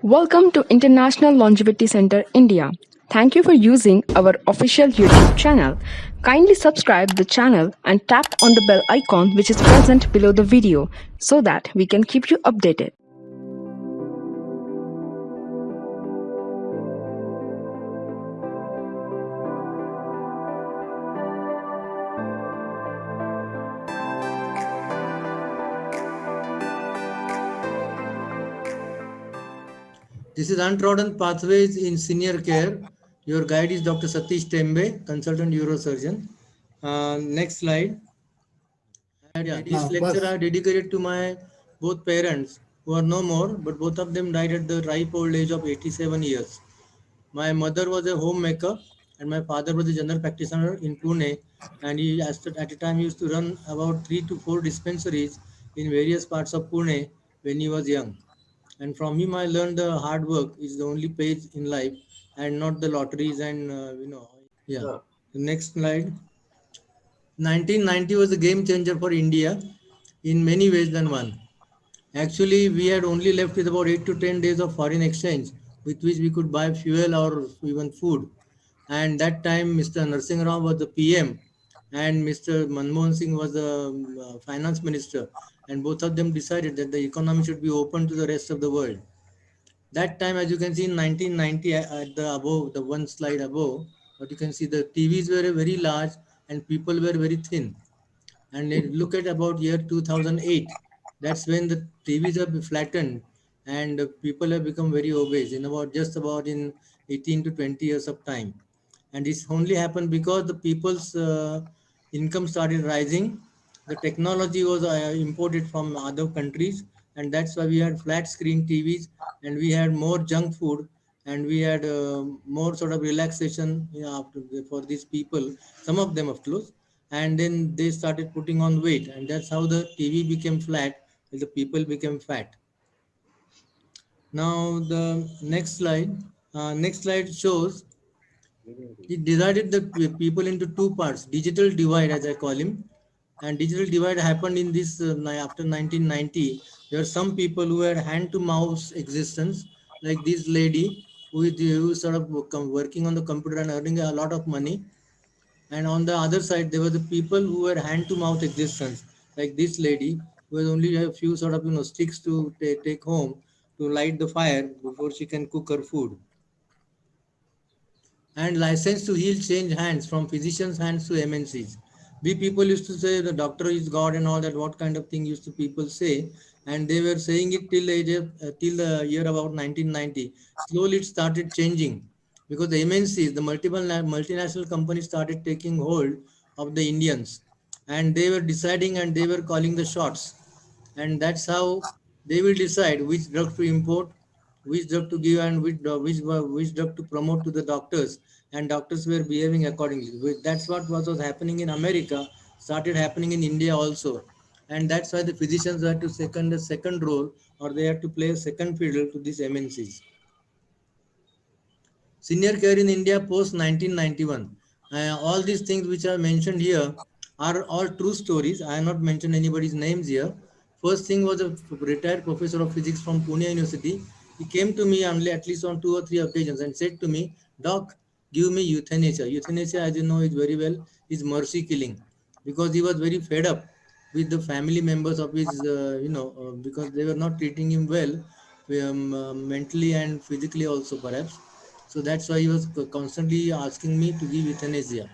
Welcome to International Longevity Center India. Thank you for using our official YouTube channel. Kindly subscribe the channel and tap on the bell icon which is present below the video so that we can keep you updated. This is Untrodden Pathways in Senior Care. Your guide is Dr. Satish Tembe, consultant neurosurgeon. Next slide. This lecture I dedicated to my both parents who are no more, but both of them died at the ripe old age of 87 years. My mother was a homemaker and my father was a general practitioner in Pune, and he at a time used to run about 3 to 4 dispensaries in various parts of Pune when he was young. And from him I learned the hard work is the only page in life and not the lotteries and yeah. The next slide. 1990 was a game changer for India in many ways than one. Actually, we had only left with about 8 to 10 days of foreign exchange with which we could buy fuel or even food. And that time, Mr. Narsingh Rao was the PM and Mr. Manmohan Singh was the finance minister. And both of them decided that the economy should be open to the rest of the world. That time, as you can see in 1990, at the above, the one slide above, what you can see the TVs were very large and people were very thin. And look at about year 2008. That's when the TVs have flattened and people have become very obese in about just about in 18 to 20 years of time. And this only happened because the people's income started rising. The technology was imported from other countries, and that's why we had flat screen TVs and we had more junk food and we had more sort of relaxation, for these people, some of them of course, and then they started putting on weight, and that's how the TV became flat and the people became fat. Now the next slide shows it divided the people into two parts, digital divide as I call him. And digital divide happened in this after 1990. There are some people who had hand to mouth existence, like this lady who sort of working on the computer and earning a lot of money. And on the other side, there were the people who had hand to mouth existence, like this lady who has only a few sort of sticks to take home to light the fire before she can cook her food. And license to heal change hands from physicians' hands to MNCs. We people used to say the doctor is God and all that. What kind of thing used to people say? And they were saying it till the age of, till the year about 1990. Slowly it started changing because the MNCs, the multiple multinational companies, started taking hold of the Indians, and they were deciding and they were calling the shots, and that's how they will decide which drug to import, which drug to give, and which drug to promote to the doctors, and doctors were behaving accordingly. That's what was happening in America started happening in India also, and that's why the physicians had to second a second role, or they had to play a second fiddle to these MNCs. Senior care in India post 1991. All these things which are mentioned here are all true stories. I have not mentioned anybody's names here. First thing was a retired professor of physics from Pune University. He came to me only at least on 2 or 3 occasions and said to me, Doc, give me euthanasia. Euthanasia, as you know, is very well, is mercy killing, because he was very fed up with the family members of his, because they were not treating him well, mentally and physically also perhaps. So that's why he was constantly asking me to give euthanasia.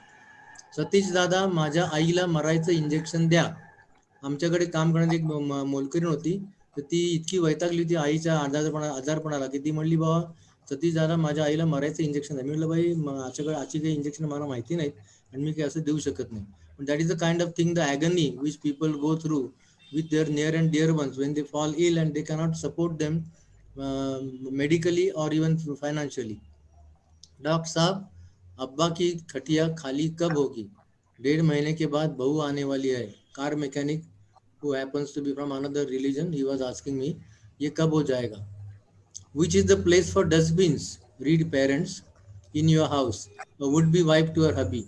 Satish दादा, माझ्या आईला मरायचं injection द्या. आमच्याकडे काम करणारी एक मोलकरीण होती, तर ती इतकी वैतागली होती आईच्या आजारपणाला की ती म्हणली, बाबा सतीश दादा, माझ्या आईला मरायचं इंजेक्शन आहे. मी म्हटलं, बाई माझ्याकडे आजची काही इंजेक्शन मला माहिती नाहीत आणि मी काही असं देऊ शकत नाही. पण that is the kind of thing, the agony which people go through with their near and dear ones when they fall ill and they cannot support them medically or even financially. Doctor साहब, अब्बा की खटिया खाली कब होगी? 1.5 महीने के बाद बहू आने वाली है. Car mechanic who happens to be from another religion, he was asking me, ये कब हो जाएगा? Which is the place for dustbins? Read parents in your house. A would be wife to her hubby.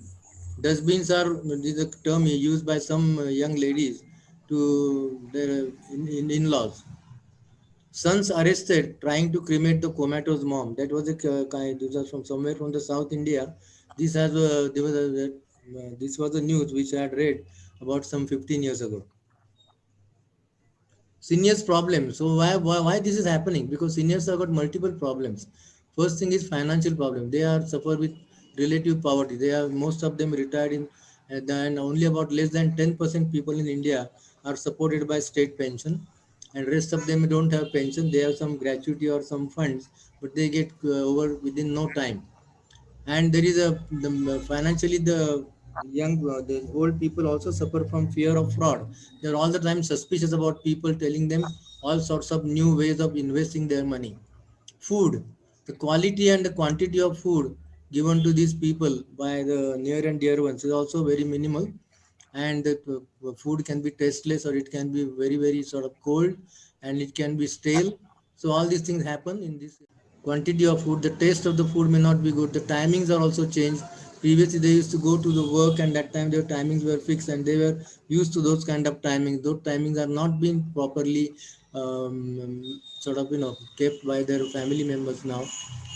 Dustbins are the term used by some young ladies to their in-laws. Sons arrested trying to cremate the comatose mom. That was a kind. This was from somewhere from the South India. This has there was this was a news which I had read about some 15 years ago. Seniors problem. So why this is happening? Because seniors have got multiple problems. First thing is financial problem. They are suffer with relative poverty. They are most of them retired in, then only about less than 10% people in India are supported by state pension, and rest of them don't have pension. They have some gratuity or some funds, but they get over within no time. And there is financially the old people also suffer from fear of fraud. They're all the time suspicious about people telling them all sorts of new ways of investing their money. Food, the quality and the quantity of food given to these people by the near and dear ones is also very minimal, and the food can be tasteless, or it can be very very sort of cold, and it can be stale. So all these things happen in this quantity of food. The taste of the food may not be good. The timings are also changed. Previously they used to go to the work, and that time their timings were fixed, and they were used to those kind of timings. Those timings are not being properly sort of kept by their family members now.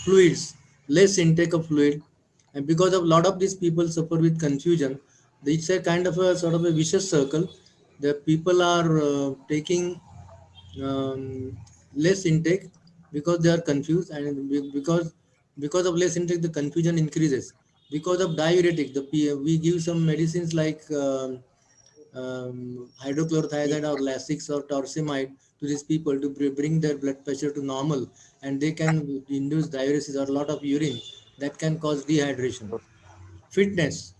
Fluids, less intake of fluid, and because of a lot of these people suffer with confusion. It's a kind of a sort of a vicious circle. The people are taking less intake because they are confused, and because of less intake the confusion increases. Because of diuretic, we give some medicines like hydrochlorothiazide or Lasix or torsemide to these people to bring their blood pressure to normal, and they can induce diuresis or a lot of urine that can cause dehydration. Fitness,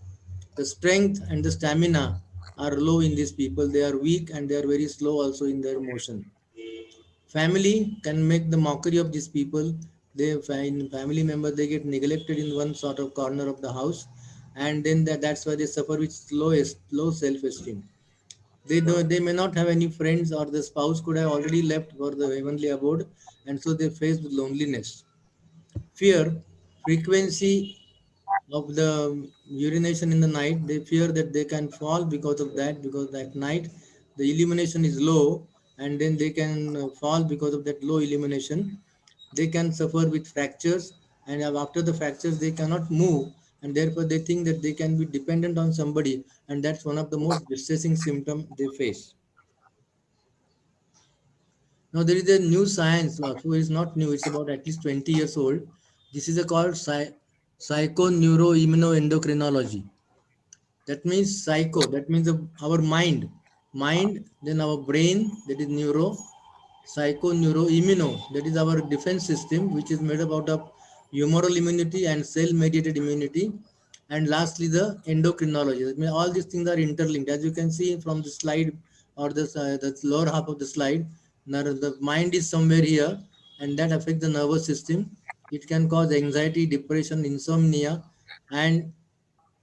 the strength and the stamina are low in these people. They are weak and they are very slow also in their motion. Family can make the mockery of these people. They find family members, they get neglected in one sort of corner of the house, and then that's why they suffer with low self-esteem. They may not have any friends, or the spouse could have already left for the heavenly abode, and so they face with loneliness. Fear, frequency of the urination in the night. They fear that they can fall because of that, because at night the illumination is low, and then they can fall because of that low illumination. They can suffer with fractures, and after the fractures they cannot move, and therefore they think that they can be dependent on somebody, and that's one of the most distressing symptoms they face. Now there is a new science, so it's not new, it's about at least 20 years old. This is a called psychoneuroimmunoendocrinology. That means psycho, that means our mind, then our brain, that is neuro. Psycho, neuro, immuno, that is our defense system, which is made up out of humoral immunity and cell mediated immunity. And lastly the endocrinology. That means all these things are interlinked, as you can see from the slide, or the lower half of the slide. Now the mind is somewhere here, and that affects the nervous system. It can cause anxiety, depression, insomnia, and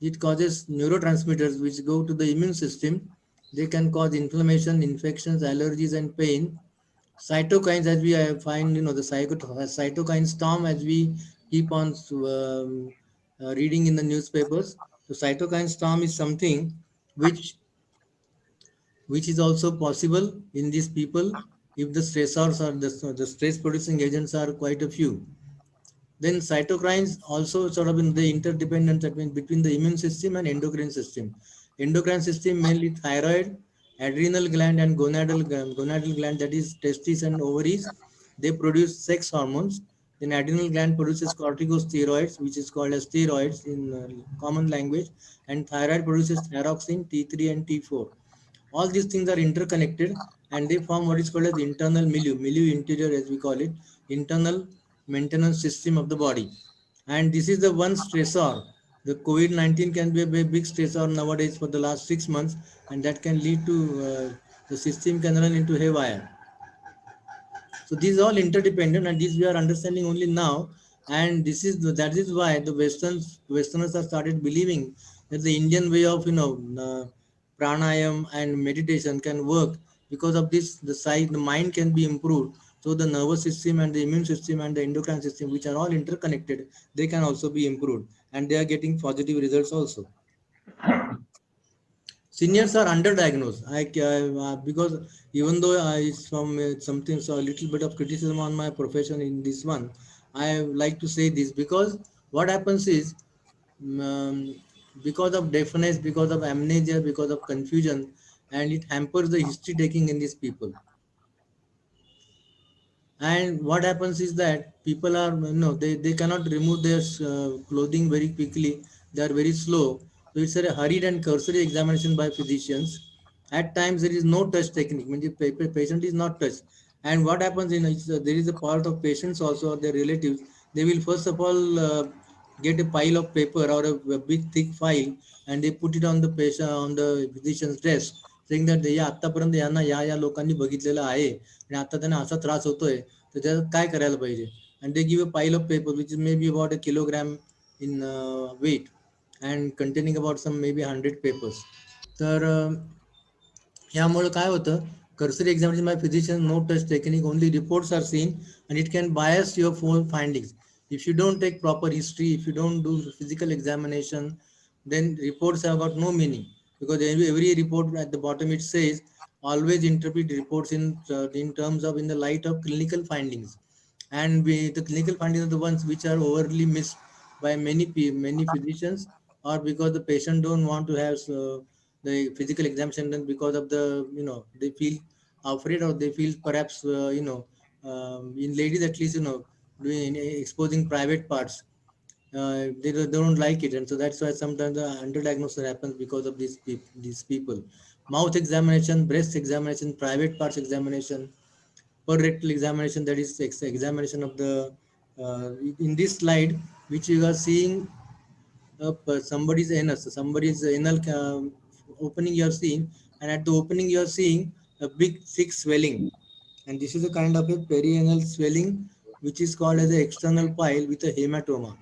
it causes neurotransmitters which go to the immune system. They can cause inflammation, infections, allergies, and pain. Cytokines, as we find, the cytokine storm, as we keep on reading in the newspapers. The cytokine storm is something which which is also possible in these people if the stressors or the stress producing agents are quite a few. Then cytokines also sort of in the interdependence, that means between the immune system and endocrine system. Endocrine system mainly thyroid, adrenal gland, and gonadal gland, that is testes and ovaries. They produce sex hormones. Then adrenal gland produces corticosteroids, which is called as steroids in common language, and thyroid produces thyroxine, T3 and T4. All these things are interconnected, and they form what is called as internal milieu interior, as we call it, internal maintenance system of the body. And this is the one stressor. The COVID-19 can be a big stressor nowadays for the last 6 months, and that can lead to the system can run into haywire. So these are all interdependent, and these we are understanding only now. And that is why the Westerners have started believing that the Indian way of pranayam and meditation can work. Because of this, the mind can be improved. So the nervous system and the immune system and the endocrine system, which are all interconnected, they can also be improved, and they are getting positive results also. Seniors are underdiagnosed. Because even though it's from something, so a little bit of criticism on my profession in this one, I like to say this because what happens is, um, because of deafness, because of amnesia, because of confusion, and it hampers the history taking in these people. And what happens is that people are, they cannot remove their clothing very quickly. They are very slow. So it's a hurried and cursory examination by physicians. At times there is no touch technique, means the patient is not touched. And what happens in there is a part of patients also, or their relatives. They will first of all get a pile of paper or a big thick file, and they put it on the patient, on the physician's desk, saying that या आतापर्यंत यांना या लोकांनी बघितलेलं आहे आणि आता त्यांना असा त्रास होतोय, तर त्याचं काय करायला पाहिजे. And they give a pile of paper which is maybe about a kilogram in weight, and containing about some maybe 100 papers. तर यामुळे काय होतं, cursory examination by physician, no touch technique, only reports are seen, and it can bias your full findings. If you don't take proper history, if you don't do physical examination, then reports have got no meaning, because every report at the bottom it says always interpret reports in terms of, in the light of clinical findings. And the clinical findings are the ones which are overly missed by many physicians, or because the patient don't want to have the physical examination done, because of the, they feel afraid, or they feel perhaps, in ladies at least, doing exposing private parts, they don't like it. And so that's why sometimes the underdiagnosis happens because of these people. Mouth examination, breast examination, private parts examination, per rectal examination, that is examination of the, in this slide which you are seeing, somebody's anus, somebody's anal opening you are seeing, and at the opening you are seeing a big thick swelling, and this is a kind of a perianal swelling which is called as an external pile with a hematoma.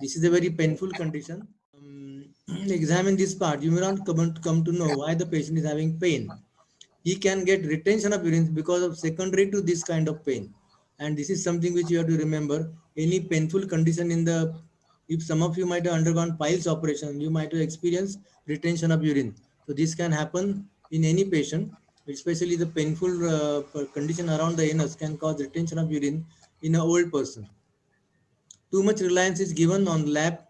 This is a very painful condition. Examine this part, you may not come to know why the patient is having pain. He can get retention of urine because of secondary to this kind of pain. And this is something which you have to remember. Any painful condition in the, if some of you might have undergone piles operation, you might have experienced retention of urine. So this can happen in any patient, especially the painful condition around the anus can cause retention of urine in an old person. Too much reliance is given on lab,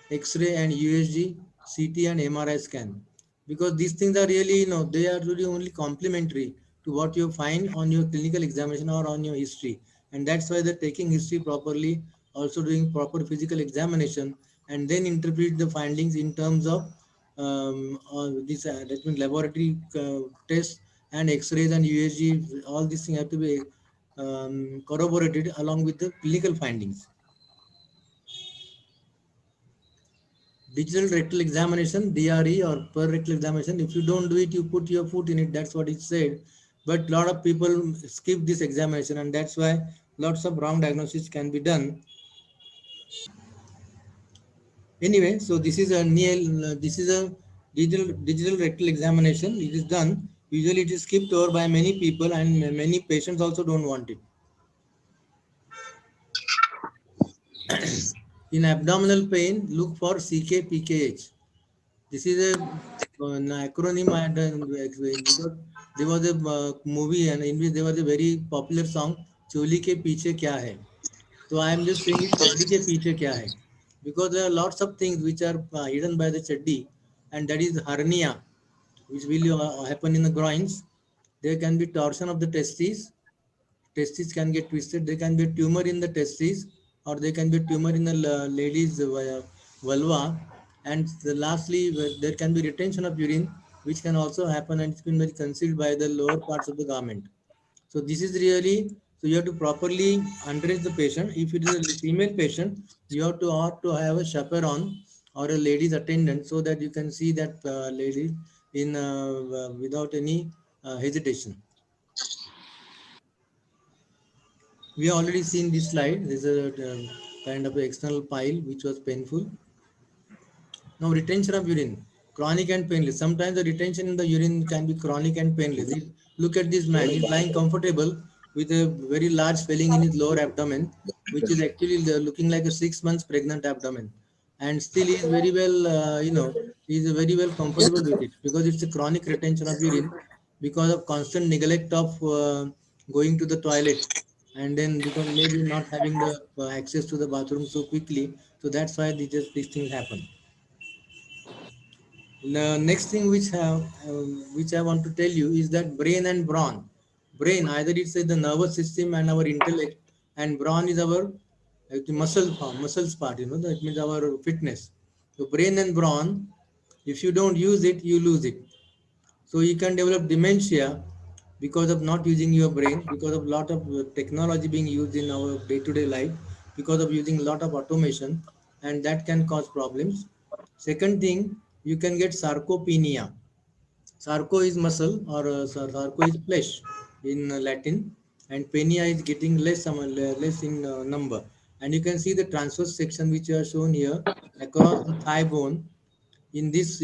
X-ray and USG, CT and MRI scan, because these things are really, they are really only complementary to what you find on your clinical examination or on your history. And that's why they're taking history properly, also doing proper physical examination, and then interpret the findings in terms of this that means laboratory tests and X-rays and USG. All these things have to be corroborated along with the clinical findings. Digital rectal examination, DRE, or per rectal examination. If you don't do it, you put your foot in it. That's what it said. But a lot of people skip this examination, and that's why lots of wrong diagnosis can be done. Anyway, so this is a digital rectal examination. It is done. Usually, it is skipped over by many people, and many patients also don't want it. In abdominal pain, look for CK-PKH. This is an acronym I had explained, because there was a movie, and in which there was a very popular song, Choli ke piche kya hai. So I am just saying it, chaddi ke piche kya hai, because there are lots of things which are hidden by the chaddi, and that is hernia, which will happen in the groins. There can be torsion of the testes can get twisted. There can be a tumor in the testes, or there can be a tumor in the lady's vulva. And lastly, there can be retention of urine, which can also happen, and it's been very concealed by the lower parts of the garment. So this is really, so you have to properly undress the patient. If it is a female patient, you have to ought to have a chaperone or a lady's attendant, so that you can see that lady in without any hesitation. We have already seen this slide. This is a kind of external pile which was painful. Now, retention of urine, chronic and painless. Sometimes the retention in the urine can be chronic and painless. Look at this man. He's lying comfortable with a very large swelling in his lower abdomen, which is actually looking like a 6 months pregnant abdomen. and still is very well, is very well comfortable with it because it's a chronic retention of urine because of constant neglect of going to the toilet, and then because maybe not having the access to the bathroom so quickly, so that's why these things happen. The next thing which I want to tell you is that brain and brawn. Brain, either it's the nervous system and our intellect, and brawn is our the muscles part. That means our fitness. So brain and brawn, if you don't use it, you lose it. So you can develop dementia because of not using your brain, because of lot of technology being used in our day-to-day life, because of using a lot of automation, and that can cause problems. Second thing, you can get sarcopenia. Sarco is muscle, or sarco is flesh in Latin, and penia is getting less in number. And you can see the transverse section which you are shown here across the thigh bone. In this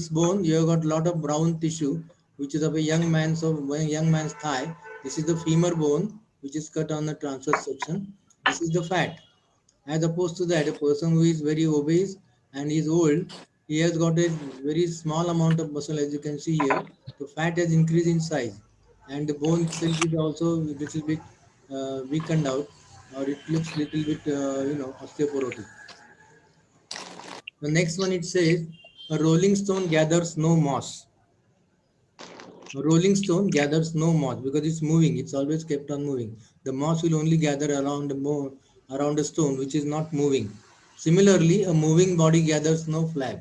bone, you have got a lot of brown tissue, which is of a young man's thigh. This is the femur bone, which is cut on the transverse section. This is the fat. As opposed to that, a person who is very obese and is old, he has got a very small amount of muscle, as you can see here. The fat has increased in size, and the bone itself is also a little bit weakened out, or it looks little bit osteoporotic. The next one, it says, a rolling stone gathers no moss. A rolling stone gathers no moss because it's moving. It's always kept on moving. The moss will only gather around a stone which is not moving. Similarly, a moving body gathers no flag.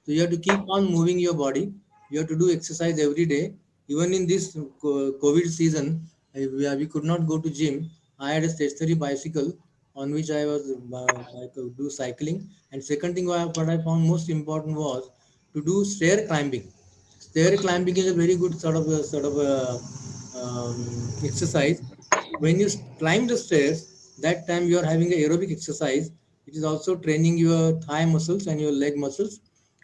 So you have to keep on moving your body. You have to do exercise every day. Even in this COVID season, we could not go to gym. I had a stationary bicycle on which I could do cycling. And second thing, what I found most important was to do stair climbing. Stair climbing is a very good exercise. When you climb the stairs, that time you are having an aerobic exercise. It is also training your thigh muscles and your leg muscles.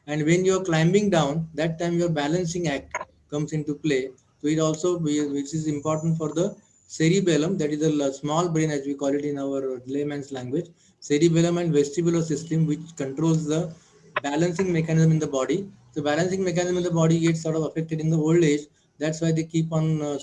And when you are climbing down, that time your balancing act comes into play. So it also which is important for the cerebellum, that is the small brain as we call it in our layman's language. Cerebellum and vestibular system, which controls the balancing mechanism in the body. So balancing mechanism in the body gets sort of affected in the old age. That's why they keep on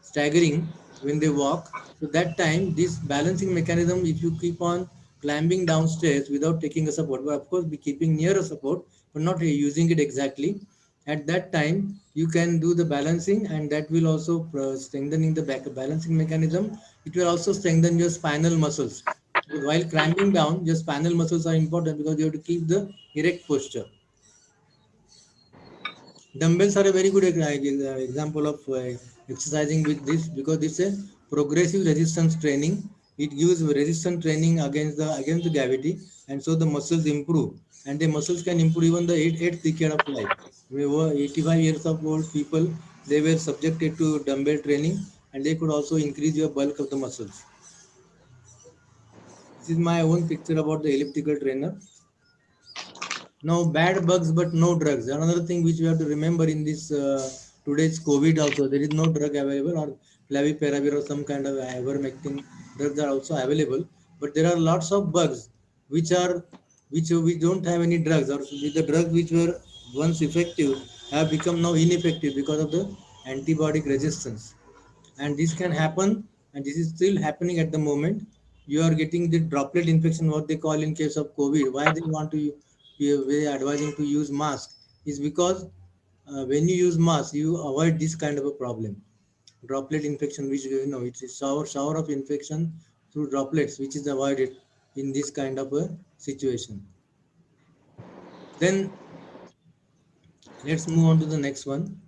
staggering when they walk. So that time, this balancing mechanism, if you keep on climbing downstairs without taking a support, but of course be keeping near a support, but not using it exactly. At that time, you can do the balancing, and that will also strengthening the back balancing mechanism. It will also strengthen your spinal muscles. Because while climbing down, your spinal muscles are important because you have to keep the erect posture. Dumbbells are a very good example of exercising with this because it's a progressive resistance training. It gives resistance training against the gravity, and so the muscles improve. And the muscles can improve even the eighth decade of life. We were 85 years of old people, they were subjected to dumbbell training, and they could also increase your bulk of the muscles. This is my own picture about the elliptical trainer. Now, bad bugs but no drugs. Another thing which we have to remember in this today's COVID also, there is no drug available, or flavipiravir or some kind of ivermectin drugs are also available. But there are lots of bugs which we don't have any drugs, or the drugs which were once effective have become now ineffective because of the antibiotic resistance. And this can happen, and this is still happening at the moment. You are getting the droplet infection, what they call in case of COVID. Why they want to we are advising to use mask is because when you use mask, you avoid this kind of a problem, droplet infection, which it's a shower of infection through droplets, which is avoided in this kind of a situation. Then let's move on to the next one.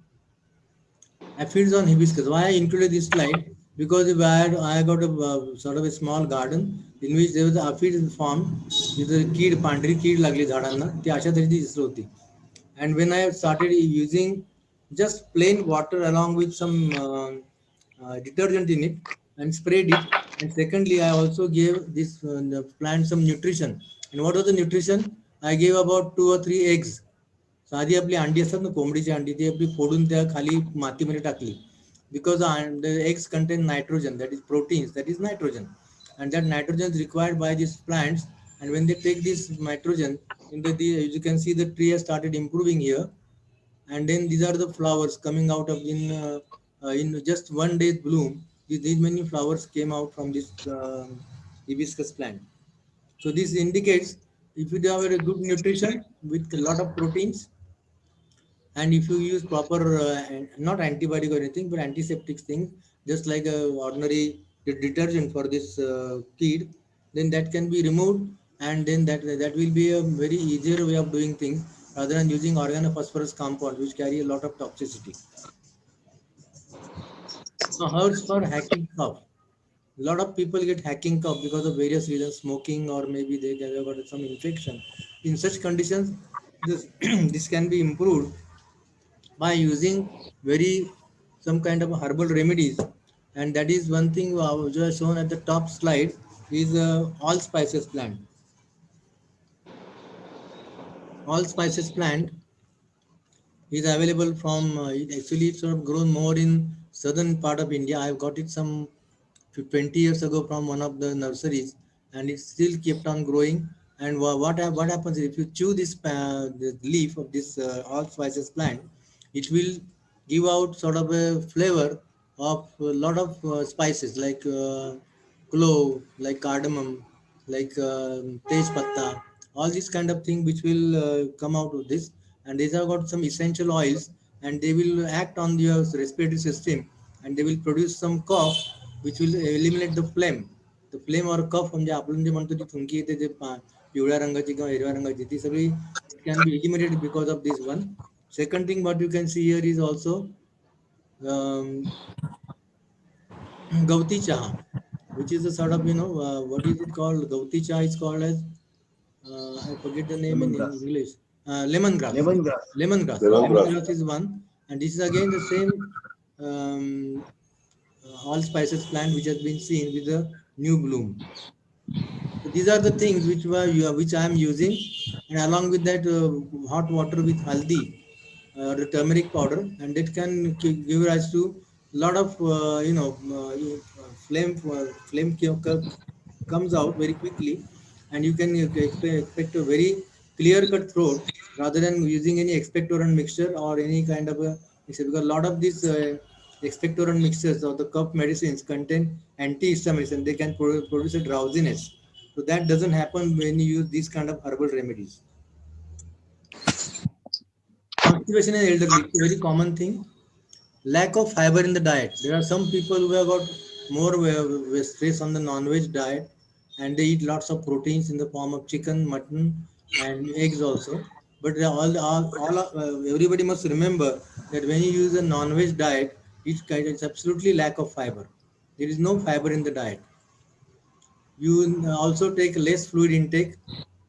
Aphids on hibiscus. Why I included this slide? Because if I got a sort of a small garden in which there was a aphid farm, तिथं कीड पांढरी कीड लागली झाडांना, ती अशा तऱ्हेची दिसत होती. And when I started using just plain water along with some detergent in it and sprayed it, and secondly I also gave this plant some nutrition. And what was the nutrition? I gave about 2 or 3 eggs. साधी आपली अंडी असतात ना, कोंबडीची अंडी, ती आपली फोडून त्या खाली मातीमध्ये टाकली. Because the eggs contain nitrogen, that is proteins, that is nitrogen, and that nitrogen is required by these plants And when they take this nitrogen, as you can see, the tree has started improving here. And then these are the flowers coming out of in just one day's bloom. These many flowers came out from this hibiscus plant. So this indicates if you have a good nutrition with a lot of proteins, and if you use proper not antibiotic or anything but antiseptic things, just like a ordinary detergent for this kid, then that can be removed, and then that will be a very easier way of doing things rather than using organophosphorus compound which carry a lot of toxicity. Now herbs for hacking cough. A lot of people get hacking cough because of various reasons, smoking, or maybe they got some infection. In such conditions, this this can be improved by using very some kind of herbal remedies. And that is one thing which was shown at the top slide is allspices plant. Allspices plant is available from it actually it's sort of grown more in southern part of India. I've got it some 20 years ago from one of the nurseries, and it still kept on growing. And what happens is if you chew the leaf of this allspices plant, it will give out sort of a flavor of a lot of spices like clove, like cardamom, like tej patta, all these kind of thing which will come out of this. And these have got some essential oils, and they will act on your respiratory system, and they will produce some cough which will eliminate the phlegm. The phlegm or cough म्हणजे आपण जे म्हणतो ती थुंकी येते जे पिवळ्या रंगाची किंवा हिरव्या रंगाची, ती सगळी can be eliminated because of this one. Second thing what you can see here is also um, Gauti Chaha, which is a sort of, what is it called? Gauti Chaha is called as, I forget the name in Lemongrass. English. Lemongrass. Lemongrass. Lemongrass. Lemongrass. Lemongrass is one. And this is again the same allspices plant which has been seen with the new bloom. So these are the things which I am using, and along with that, hot water with haldi, the turmeric powder, and it can give rise to a lot of flame comes out very quickly, and you can expect a very clear cut throat rather than using any expectorant mixture or any kind of a mixture, because a lot of these expectorant mixtures or the cough medicines contain antihistamines, and they can produce a drowsiness. So that doesn't happen when you use these kind of herbal remedies. Constipation in elderly, it's a very common thing. Lack of fiber in the diet. There are some people who have got more stress on the non-veg diet, and they eat lots of proteins in the form of chicken, mutton, and eggs also. But everybody must remember that when you use a non-veg diet, it's absolutely lack of fiber. There is no fiber in the diet. You also take less fluid intake.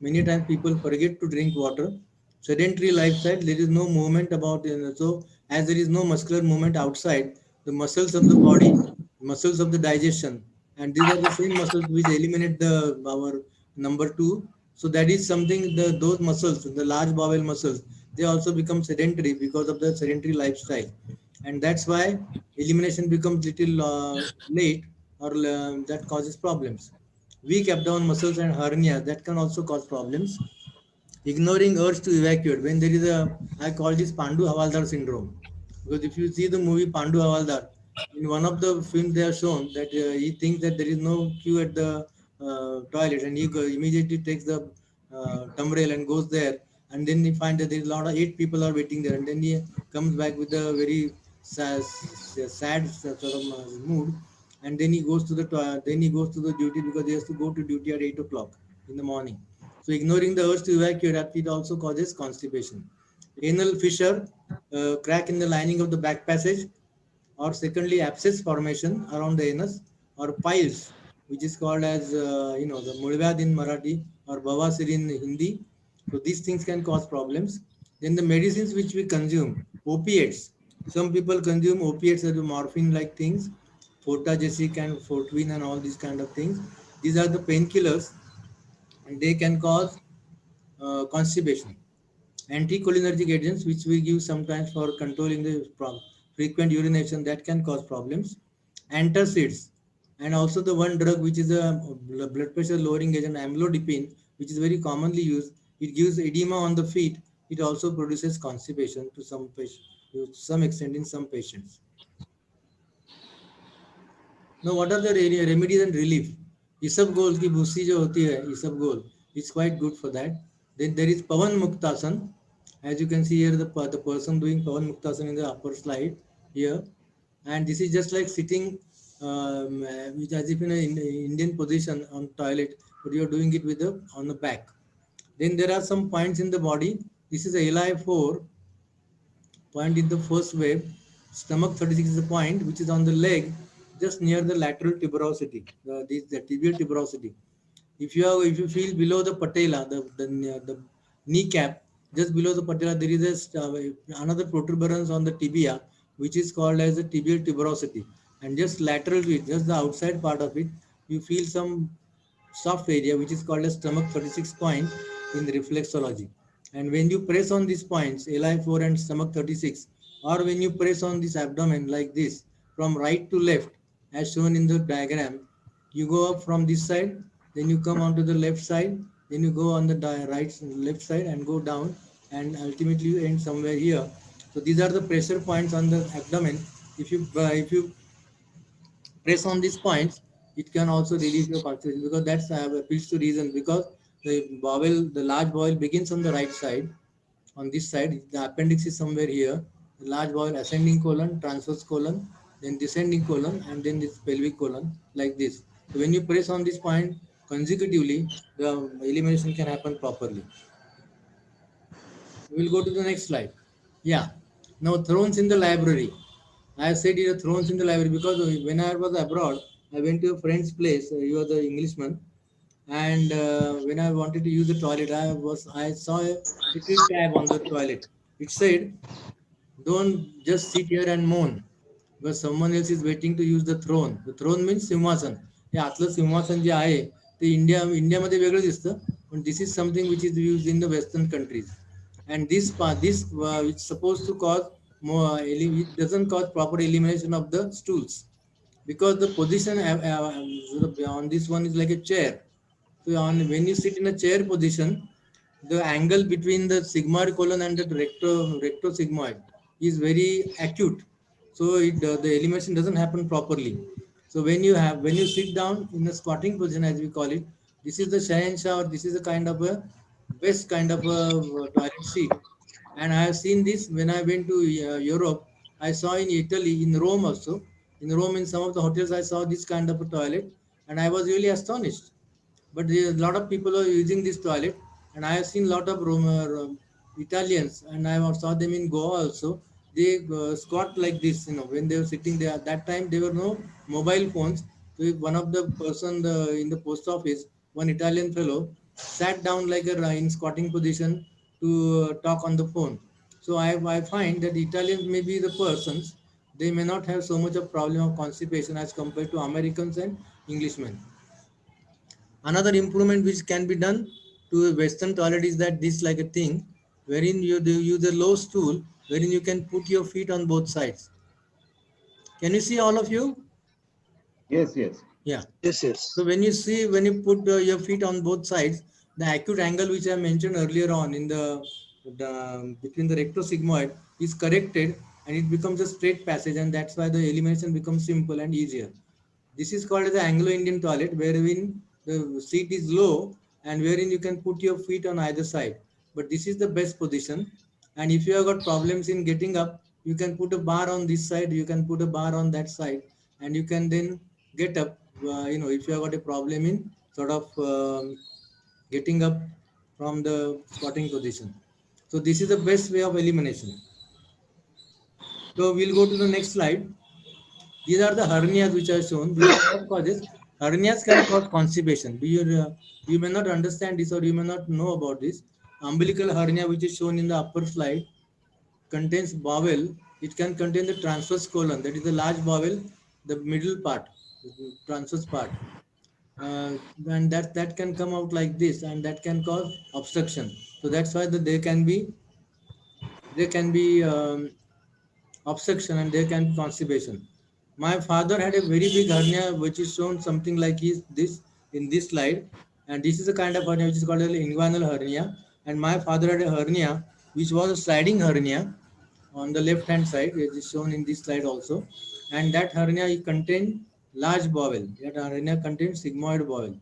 Many times people forget to drink water. Sedentary lifestyle, there is no movement about it. So as there is no muscular movement outside, the muscles of the body, muscles of the digestion, and these are the same muscles which eliminate the our number two. So that is something, those muscles, the large bowel muscles, they also become sedentary because of the sedentary lifestyle. And that's why elimination becomes little late, or that causes problems. Weak abdomen muscles and hernia, that can also cause problems. Ignoring urge to evacuate. When there is I call this Pandu Havaldar syndrome. Because if you see the movie Pandu Havaldar, in one of the films they are shown that he thinks that there is no queue at the toilet, and he immediately takes the rail and goes there, and then he finds that there is a lot of 8 people are waiting there, and then he comes back with a very sad sort of mood, and then he goes to the duty, because he has to go to duty at 8 o'clock in the morning. So ignoring the urge to evacuate, it also causes constipation. Anal fissure, crack in the lining of the back passage, or secondly abscess formation around the anus, or piles, which is called as the mulvad in Marathi or bawasir in Hindi. So these things can cause problems. Then the medicines which we consume, opiates. Some people consume opiates as morphine like things, Fortagesic and Fortwin and all these kind of things. These are the painkillers, and they can cause constipation. Anticholinergic agents, which we give sometimes for controlling the frequent urination, that can cause problems. Antacids, and also the one drug which is a blood pressure lowering agent, amlodipine, which is very commonly used. It gives edema on the feet. It also produces constipation to to some extent in some patients. Now, what are the remedies and relief? Isabgol की भूसी जो होती है, Isabgol, it's quite good for that. Then there is Pavan Muktasan. As you can see here, the person doing Pavan Muktasan in the upper slide here. And this is just like sitting which as if in an Indian position on toilet, but you are doing it with the on the back. Then there are some points in the body. This is a LI4 point in the first wave. Stomach 36 is the point which is on the leg, just near the lateral tuberosity, the tibial tuberosity. If you feel below the patella, the kneecap, just below the patella, there is another protuberance on the tibia, which is called as the tibial tuberosity. And just lateral to it, just the outside part of it, you feel some soft area which is called as stomach 36 point in the reflexology. And when you press on these points, LI4 and stomach 36, or when you press on this abdomen like this, from right to left, as shown in the diagram, you go up from this side, then you come onto the left side, then you go on the left side and go down, and ultimately you end somewhere here. So these are the pressure points on the abdomen. If you press on these points, it can also relieve your constipation, because that's appeals to reason, because the large bowel begins on the right side, on this side, the appendix is somewhere here, the large bowel ascending colon, transverse colon, then descending colon, and then this pelvic colon, like this. So when you press on this point consecutively, the elimination can happen properly. We will go to the next slide. Yeah. Now thrones in the library. I have said here thrones in the library because when I was abroad, I went to a friend's place. He was the Englishman, and when I wanted to use the toilet, I saw a little tag on the toilet. It said, "Don't just sit here and moan, because someone else is waiting to use the throne." The throne means सिंहासन. हे आतलं सिंहासन जे आहे ते इंडियामध्ये वेगळं दिसतं, पण this is something which is used in the Western countries. And this is supposed to cause more, it doesn't cause proper elimination of the stools, because the position on this one is like a chair. So when you sit in a chair position, the angle between the sigmoid colon and the rectosigmoid is very acute. So the elimination doesn't happen properly. So when you sit down in a squatting position, as we call it, this is the Shahenshah, or this is a kind of a best kind of a toilet seat. And I have seen this when I went to Europe. I saw in Italy, in Rome also. In Rome, in some of the hotels, I saw this kind of a toilet, and I was really astonished. But there a lot of people are using this toilet, and I have seen a lot of Italians, and I saw them in Goa also. They squat like this, when they were sitting there. At that time, there were no mobile phones. So if one of the person in the post office, one Italian fellow, sat down like in squatting position to talk on the phone. So I find that Italians may be the persons, they may not have so much of problem of constipation as compared to Americans and Englishmen. Another improvement which can be done to a Western toilet is that this like a thing wherein you use a low stool wherein you can put your feet on both sides. Can you see all of you? Yes, yes. Yeah. Yes, yes. So when you put your feet on both sides, the acute angle which I mentioned earlier on in the between the rectosigmoid is corrected, and it becomes a straight passage, and that's why the elimination becomes simple and easier. This is called as the Anglo-Indian toilet, wherein the seat is low and wherein you can put your feet on either side. But this is the best position. And if you have got problems in getting up, you can put a bar on this side, you can put a bar on that side, and you can then get up. If you have got a problem in sort of getting up from the squatting position. So this is the best way of elimination. So we'll go to the next slide. These are the hernias which are shown. These are what causes. Hernias can cause constipation. You may not understand this, or you may not know about this. Umbilical hernia, which is shown in the upper slide, contains bowel. It can contain the transverse colon, that is the large bowel, the middle part, the transverse part. And that can come out like this, and that can cause obstruction. So that's why there can be obstruction, and there can be constipation. My father had a very big hernia, which is shown something like this in this slide, And this is a kind of hernia which is called an inguinal hernia. And my father had a hernia which was a sliding hernia on the left hand side, which is shown in this slide also. And that hernia contained large bowel. That hernia contained sigmoid bowel,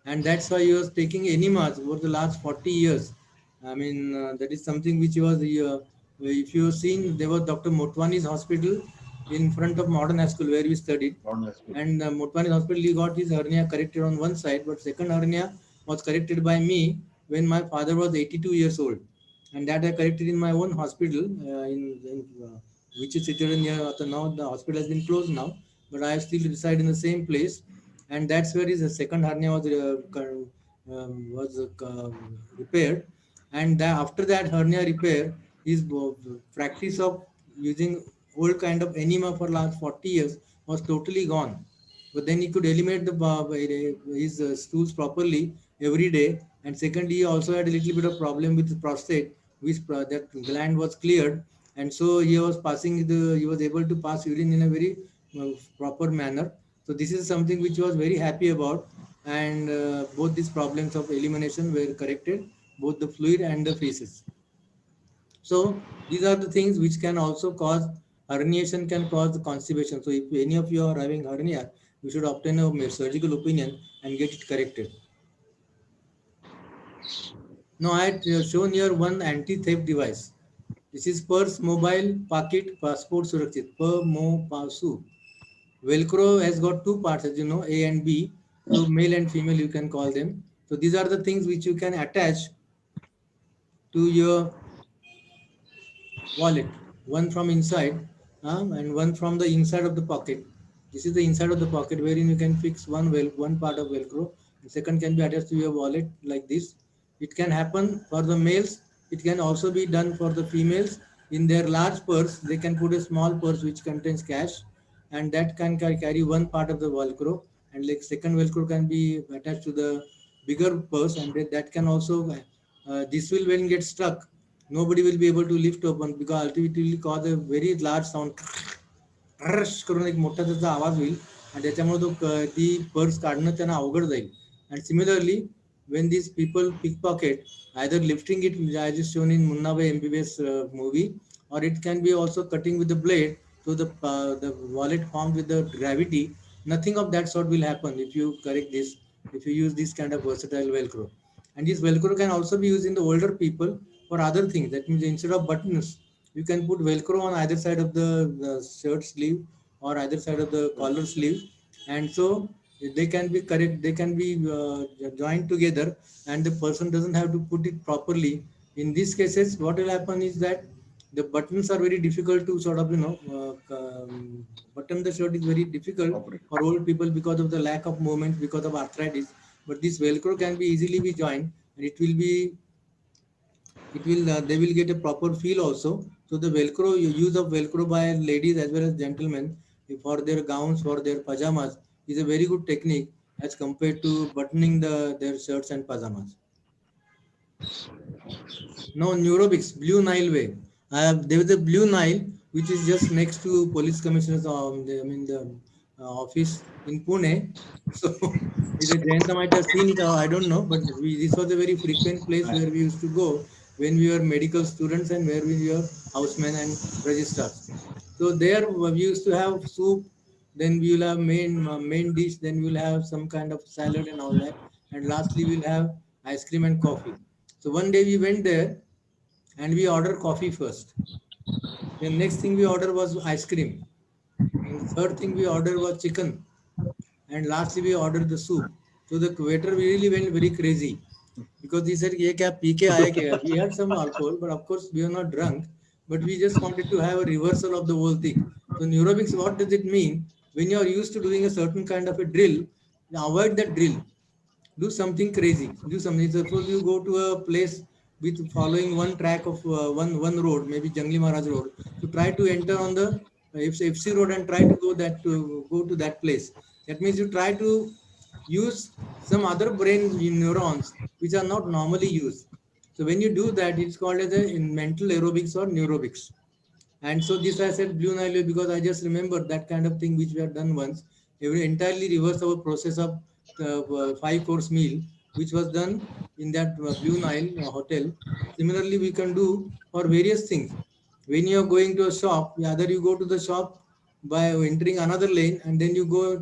and that's why he was taking enemas over the last 40 years. I mean, that is something which was, if you have seen, there was Dr. Motwani's hospital in front of Modern High School where we studied. Modern High School. And Motwani's hospital, he got his hernia corrected on one side, but second hernia was corrected by me when my father was 82 years old. And that I corrected in my own hospital, which is situated near, now the hospital has been closed now, but I still reside in the same place, and that's where his second hernia was repaired. And after that hernia repair, his practice of using old kind of enema for last 40 years was totally gone. But then he could eliminate his stools properly every day. And secondly, he also had a little bit of problem with the prostate, which that gland was cleared, and so he was able to pass urine in a very proper manner. So this is something which he was very happy about, and both these problems of elimination were corrected, both the fluid and the feces. So these are the things which can also cause herniation, can cause the constipation. So if any of you are having hernia, you should obtain a surgical opinion and get it corrected. Now I had shown here one anti-theft device. This is Purse Mobile Pocket Passport Surakshit, PMO-PASU. Velcro has got two parts, as you know, A and B. So male and female, you can call them. So these are the things which you can attach to your wallet, one from inside and one from the inside of the pocket. This is the inside of the pocket wherein you can fix one part of Velcro. The second can be attached to your wallet like this. It can happen for the males. It can also be done for the females. In their large purse, they can put a small purse which contains cash, and that can carry one part of the Velcro. And like second Velcro can be attached to the bigger purse, and that can also, this will when get stuck, nobody will be able to lift open because ultimately it will cause a very large sound. करून एक मोठा त्याचा आवाज होईल आणि त्याच्यामुळे ती purse काढणं त्यांना अवघड जाईल. And similarly, when these people pickpocket, either lifting it as is shown in Munna Bhai MBBS movie, or it can be also cutting with the blade, so the wallet formed with the gravity. Nothing of that sort will happen if you correct this, if you use this kind of versatile Velcro. And this Velcro can also be used in the older people for other things. That means instead of buttons, you can put Velcro on either side of the shirt sleeve or either side of the collar sleeve, and so they can be correct. They can be joined together, and the person doesn't have to put it properly. In these cases, what will happen is that the buttons are very difficult to sort of button the shirt is very difficult for old people because of the lack of movement, because of arthritis. But this Velcro can be easily be joined, and they will get a proper feel also. So the Velcro, use of Velcro by ladies as well as gentlemen for their gowns, for their pajamas, is a very good technique as compared to buttoning their shirts and pajamas. Now Neurobics, Blue Nile Way. There is a Blue Nile which is just next to Police Commissioner's office in Pune. So either Jayanta might have seen it, or I don't know, but this was a very frequent place where we used to go when we were medical students and where we were housemen and registrars. So there we used to have soup, then we will have main dish, then we will have some kind of salad and all that, and lastly we will have ice cream and coffee. So one day we went there and we ordered coffee first. The next thing we ordered was ice cream, and third thing we ordered was chicken, and lastly we ordered the soup. So the waiter really went very crazy because he said, "Ye kya pee ke aaye kya?" We had some alcohol, but of course we were not drunk. But we just wanted to have a reversal of the whole thing. So neurobics, what does it mean? When you are used to doing a certain kind of a drill, avoid that drill. Do something crazy. Do something. Suppose you go to a place with following one track of one road, maybe Jangli Maharaj Road. So try to enter on the FC Road and try to go to that place. That means you try to use some other brain neurons which are not normally used. So when you do that, it's called as a mental aerobics or neurobics. And so this I said Blue Nile because I just remember that kind of thing which we have done once. We entirely reverse our process of 5-course meal which was done in that Blue Nile hotel. Similarly, we can do for various things. When you are going to a shop, either you go to the shop by entering another lane, and then you go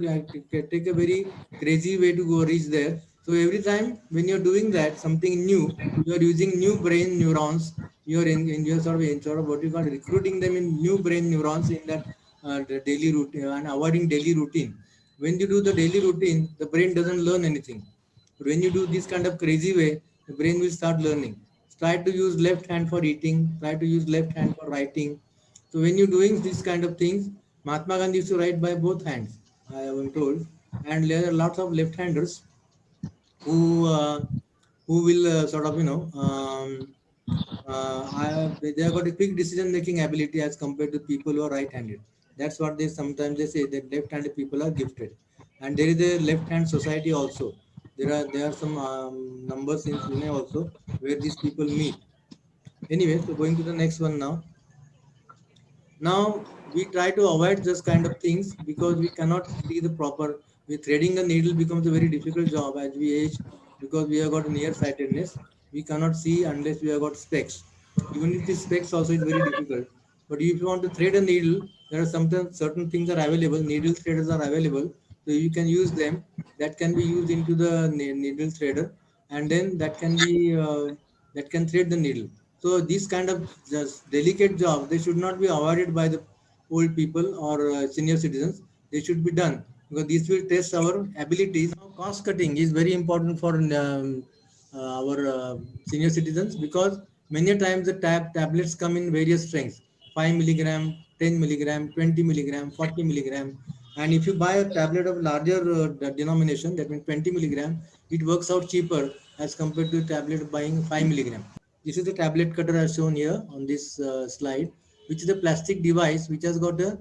take a very crazy way to go reach there. So every time when you're doing that, something new, you are using new brain neurons. You're in your sort of what you call recruiting them in new brain neurons in that the daily routine and avoiding daily routine. When you do the daily routine, the brain doesn't learn anything. But when you do this kind of crazy way, the brain will start learning. Try to use left hand for eating. Try to use left hand for writing. So when you're doing these kind of things, Mahatma Gandhi used to write by both hands, I am told. And there are lots of left-handers who will sort of they have got a quick decision-making ability as compared to people who are right-handed. That's what they sometimes they say that left-handed people are gifted. And there is a left-hand society also. There are some numbers in Pune also where these people meet. Anyway, so going to the next one now. Now we try to avoid this kind of things because we cannot see the proper. With threading the needle becomes a very difficult job as we age because we have got nearsightedness. We cannot see unless we have got specs. Even with the specs also is very difficult. But if you want to thread a needle, there are sometimes certain things are available. Needle threaders are available, so you can use them. That can be used into the needle threader, and then that can thread the needle. So these kind of just delicate jobs, they should not be avoided by the old people or senior citizens. They should be done because this will test our abilities. Now, cost cutting is very important for our senior citizens because many times the tablets come in various strengths: 5 milligram, 10 milligram, 20 milligram, 40 milligram. And if you buy a tablet of larger denomination, that means 20 milligram, it works out cheaper as compared to a tablet buying 5 milligram. This is the tablet cutter as shown here on this slide, which is a plastic device which has got a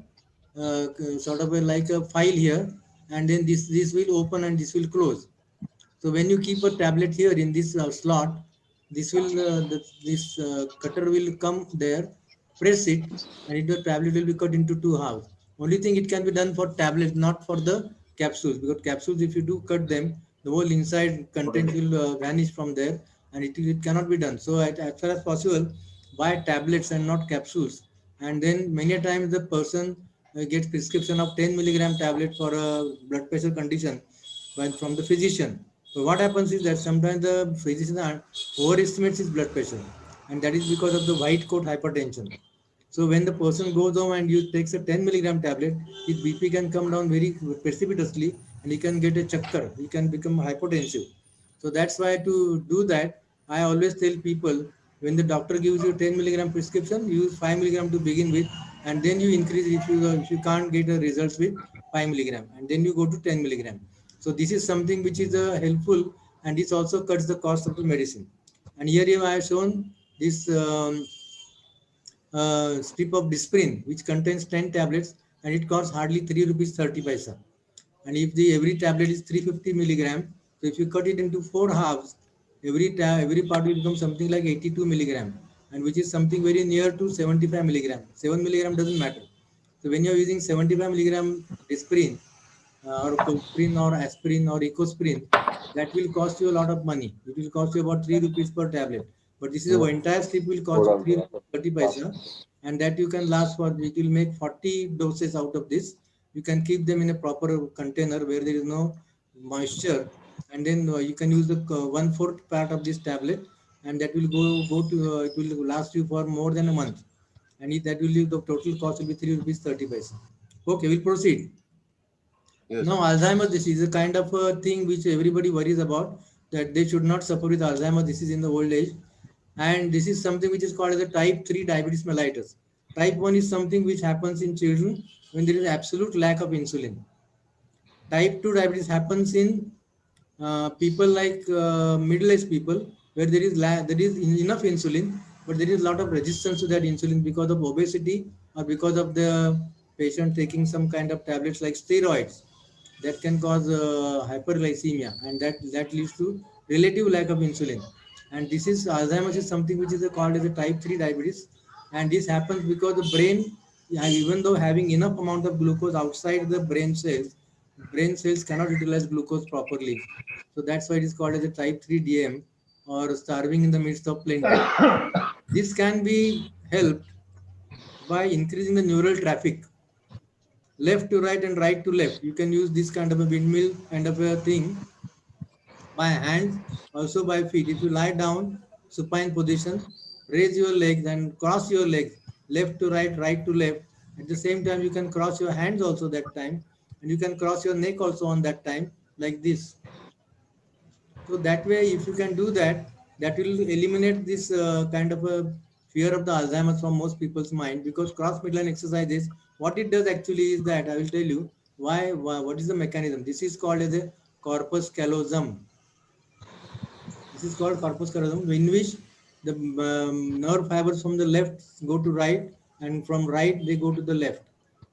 sort of a like a file here, and then this will open and this will close. So when you keep a tablet here in this slot, this cutter will come there, press it, and the tablet will be cut into two halves. Only thing it can be done for tablet, not for the capsules, because capsules, if you do cut them, the whole inside content will vanish from there, and it cannot be done. So as far as possible, buy tablets and not capsules. And then many times the person gets prescription of 10 milligram tablet for a blood pressure condition from the physician. So what happens is that sometimes the physician overestimates his blood pressure, and that is because of the white coat hypertension. So when the person goes home and you takes a 10 milligram tablet, his BP can come down very precipitously, and he can get a chakkar. He can become hypotensive. So that's why to do that, I always tell people when the doctor gives you 10 milligram prescription, use 5 milligram to begin with, and then you increase if you can't get the results with 5 milligram, and then you go to 10 milligram. So this is something which is helpful, and this also cuts the cost of the medicine. And here I have shown this strip of Disprin, which contains 10 tablets, and it costs hardly 3 rupees 30 paisa. And if the every tablet is 350 milligram, so if you cut it into four halves, every part will become something like 82 milligram, and which is something very near to 75 milligram. 7 milligram doesn't matter. So when you're using 75 milligram Disprin, or Colprin or aspirin or Ecosprin, that will cost you a lot of money. It will cost you about 3 rupees per tablet. But this is the entire strip will cost you 3 rupees 30 paisa, and that you can last for, it will make 40 doses out of this. You can keep them in a proper container where there is no moisture, and then you can use the 1/4 part of this tablet, and that will go to it will last you for more than a month, and that will leave the total cost will be 3 rupees 30 paisa. Okay, we'll proceed. Yes. Now, Alzheimer's disease is a kind of a thing which everybody worries about, that they should not suffer with Alzheimer's disease in the old age. And this is something which is called as a type 3 diabetes mellitus. Type 1 is something which happens in children when there is absolute lack of insulin. Type 2 diabetes happens in people like middle-aged people, where there is enough insulin, but there is a lot of resistance to that insulin because of obesity or because of the patient taking some kind of tablets like steroids that can cause hyperglycemia, and that leads to relative lack of insulin. And this is Alzheimer's is something which is called as a type 3 diabetes, and this happens because the brain, even though having enough amount of glucose outside the brain cells, brain cells cannot utilize glucose properly. So that's why it is called as a type 3 DM or starving in the midst of plenty. This can be helped by increasing the neural traffic left to right and right to left. You can use this kind of a windmill kind of a thing by hands, also by feet. If you lie down, supine position, raise your legs and cross your legs left to right, right to left. At the same time, you can cross your hands also that time, and you can cross your neck also on that time, like this. So that way, if you can do that, that will eliminate this kind of a fear of the Alzheimer's from most people's mind, because cross midline exercises, what it does actually is that I will tell you why what is the mechanism. This is called as a corpus callosum. This is called corpus callosum, in which the nerve fibers from the left go to right, and from right they go to the left.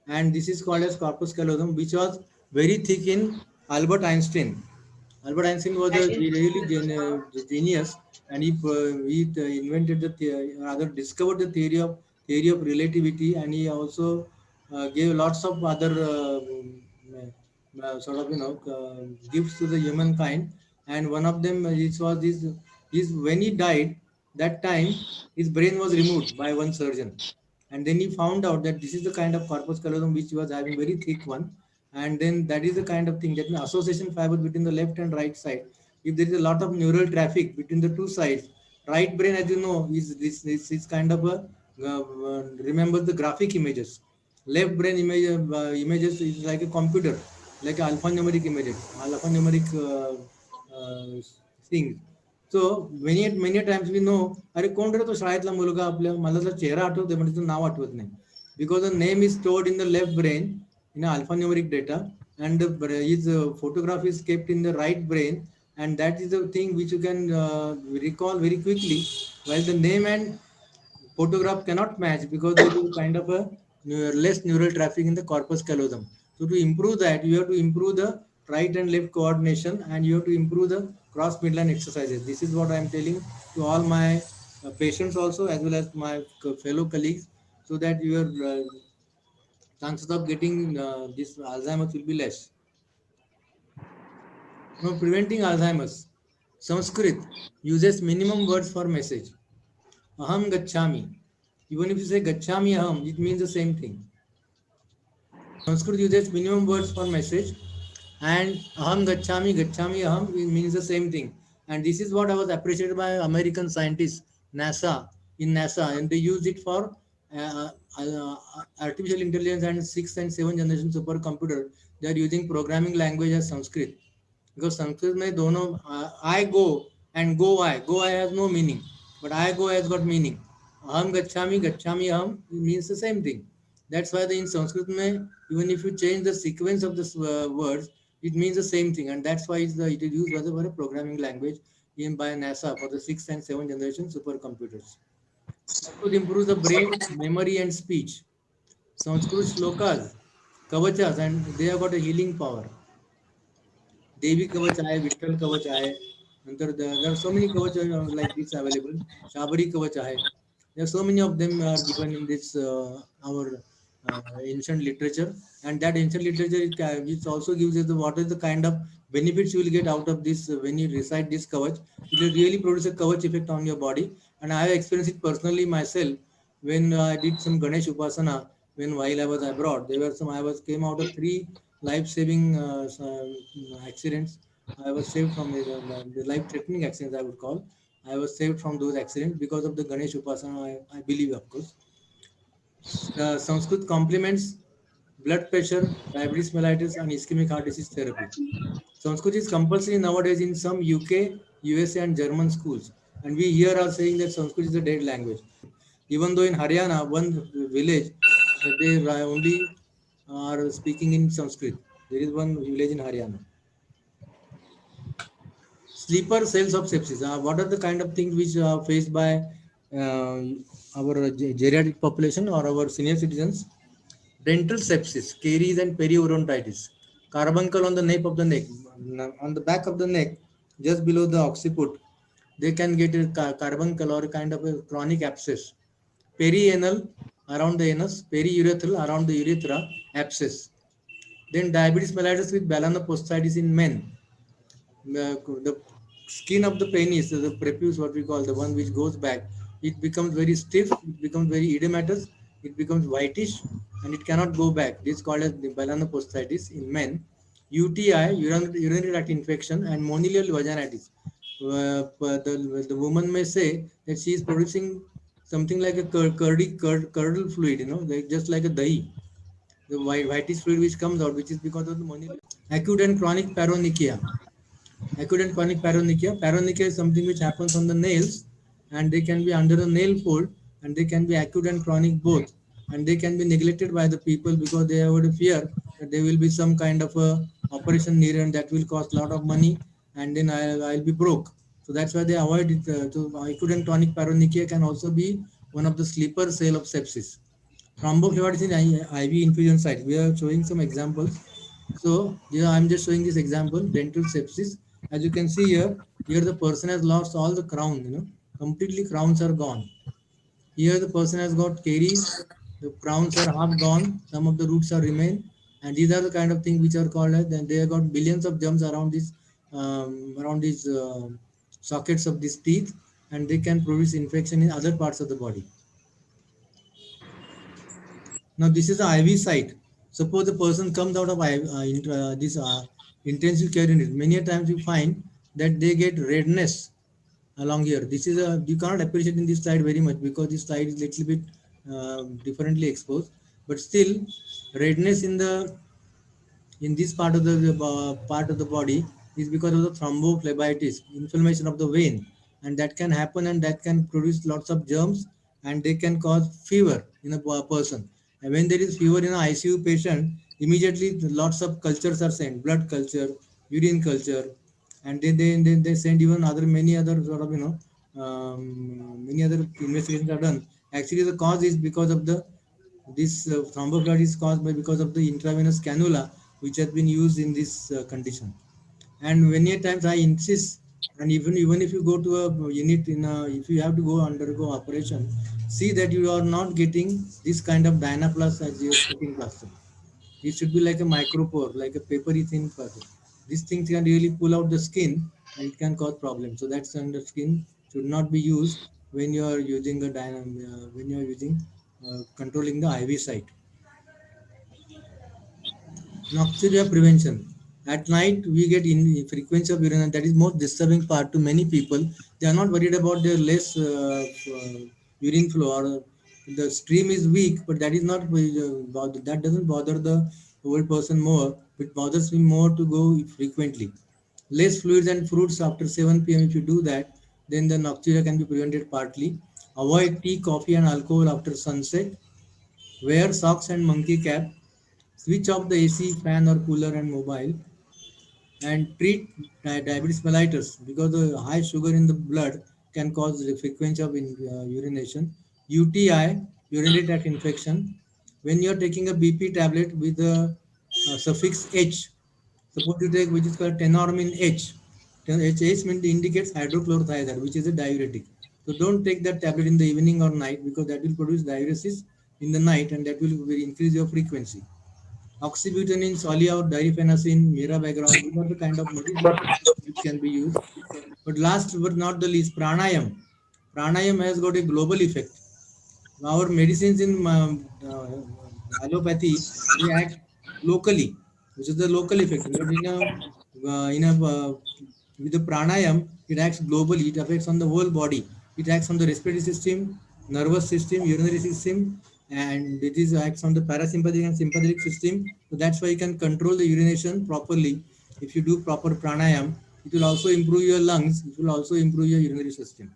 And this is called as corpus callosum, which was very thick in Albert Einstein. Albert Einstein was a really genius, and he invented rather discovered the theory of relativity, and he also gave lots of other sort of gifts to the humankind. And one of them was this: is when he died, that time his brain was removed by one surgeon, and then he found out that this is the kind of corpus callosum which he was having, very thick one. And then that is the kind of thing, that means association fiber between the left and right side. If there is a lot of neural traffic between the two sides, right brain, as you know, is this is kind of a remembers the graphic images. Left brain images is like a computer, like alphanumeric images, alphanumeric things. So many times we know, अरे कोण रे तो शाळेतला मुलगा, आपल्या मला जर चेहरा आठवतोय म्हणजे तो नाव आठवत नाही, because the name is stored in the left brain in alphanumeric data, and his photograph is kept in the right brain, and that is the thing which you can recall very quickly, while the name and photograph cannot match because there is kind of a less neural traffic in the corpus callosum. So to improve that, you have to improve the right and left coordination, and you have to improve the cross midline exercises. This is what I am telling to all my patients also, as well as my fellow colleagues, so that your chances of getting this Alzheimer's will be less. Now, preventing Alzheimer's. Sanskrit uses minimum words for message. Aham gacchami. Even if you say gacchami aham, it means the same thing. Sanskrit uses minimum words for message, and aham gacchami, gacchami aham, it means the same thing. And this is what I was appreciated by American scientists, NASA, and they use it for artificial intelligence and 6th and 7th generation supercomputer. They are using programming language as Sanskrit, because Sanskrit में दोनों I go and go I has no meaning, but I go has got meaning. Aham gacchami, gacchami aham means the same thing. That's why in Sanskrit में, even if you change the sequence of the words, it means the same thing, and that's why it is used as a programming language in by NASA for the 6th and 7th generation supercomputers. Sanskrit improves the brain, memory, and speech. Sanskrit shlokas, kavachas, and they have got a healing power. देवी कवच आहे, विठ्ठल कवच आहे, नंतर there are so many कवच like this available. Shabari कवच आहे. There are so many of them are given in this our ancient literature, and that ancient literature which also gives you the what is the kind of benefits you will get out of this when you recite this kavach. It will really produce a kavach effect on your body, and I have experienced it personally myself when I did some Ganesh Upasana when while I was abroad. There were some, came out of 3 life-saving accidents. I was saved from the life-threatening accidents, I would call. I was saved from those accidents because of the Ganesh Upasana, I believe, of course. Sanskrit complements blood pressure, diabetes mellitus, and ischemic heart disease therapy. Sanskrit is compulsory nowadays in some UK, USA, and German schools. And we here are saying that Sanskrit is a dead language. Even though in Haryana, one village, they only are speaking in Sanskrit. There is one village in Haryana. Sleeper cells of sepsis. What are the kind of things which are faced by our geriatric population or our senior citizens? Dental sepsis, caries and periodontitis. Carbuncle on the nape of the neck, on the back of the neck, just below the occiput. They can get a carbuncle or a kind of a chronic abscess. Perianal around the anus, periurethral around the urethra, abscess. Then diabetes mellitus with melanoposthitis in men. The skin of the penis, the prepuce, what we call the one which goes back, it becomes very stiff, it becomes very edematous, it becomes whitish, and it cannot go back. This is called as the melanoposthitis in men. UTI, urinary tract infection, and monilial vaginitis. The woman may say that she is producing something like a curdle fluid, like just like a dahi, the whitish fluid which comes out, which is because of the monilial. Acute and chronic paronychia. Acute and chronic paronychia. Paronychia is something which happens on the nails, and they can be under the nail fold, and they can be acute and chronic both. And they can be neglected by the people because they have a fear that there will be some kind of a operation needed and that will cost a lot of money, and then I'll be broke. So that's why they avoid it. So acute and chronic paronychia can also be one of the sleeper cell of sepsis. Thrombophlebitis in IV infusion site. We are showing some examples. So yeah, I'm just showing this example, dental sepsis. As you can see here the person has lost all the crown, completely crowns are gone. Here the person has got caries, the crowns are half gone, some of the roots are remain, and these are the kind of things which are called as, and they have got billions of germs around these sockets of these teeth, and they can produce infection in other parts of the body. Now this is the IV site. Suppose the person comes out of this intensive care unit. Many a times you find that they get redness along here. This is a, you cannot appreciate in this slide very much because this slide is little bit differently exposed. But still, redness in this part of the body is because of the thrombophlebitis, inflammation of the vein, and that can happen and that can produce lots of germs, and they can cause fever in a person. And when there is fever in an ICU patient, immediately lots of cultures are sent, blood culture, urine culture, and they send even other many other sort of many other investigations are done. Actually, the cause is because of the this thromboplasty is caused by because of the intravenous cannula which has been used in this condition. And many times I insist, and even if you go to a unit if you have to go undergo operation, see that you are not getting this kind of Dynaplast as your sticking plaster. It should be like a micropore, like a papery thin plaster. These things can really pull out the skin and it can cause problems. So that's under skin should not be used when you are using when you are using controlling the IV site. Noxuria prevention. At night, we get in frequency of urine, and that is most disturbing part to many people. They are not worried about their less urine flow or the stream is weak, but that is not that doesn't bother the old person more. It bothers me more to go frequently. Less fluids and fruits after 7 p.m. If you do that, then the nocturia can be prevented partly. Avoid tea, coffee, and alcohol after sunset. Wear socks and monkey cap. Switch off the AC, fan or cooler and mobile, and treat diabetes mellitus because the high sugar in the blood can cause the frequency of urination. UTI, urinary tract infection. When you are taking a BP tablet with the suffix H, suppose you take which is called tenormin H. H means indicates hydrochlorothiazide, which is a diuretic. So don't take that tablet in the evening or night because that will produce diuresis in the night and that will increase your frequency. Oxybutynin, Solia, Difenasin, Mirabagram, these are the kind of medicines which can be used. But last but not the least, pranayam. Pranayam has got a global effect. Our medicines in allopathy, they act locally, which is the local effect. But with the pranayam, it acts globally. It affects on the whole body. It acts on the respiratory system, nervous system, urinary system, and it is acts on the parasympathetic and sympathetic system. So that's why you can control the urination properly. If you do proper pranayam, it will also improve your lungs. It will also improve your urinary system.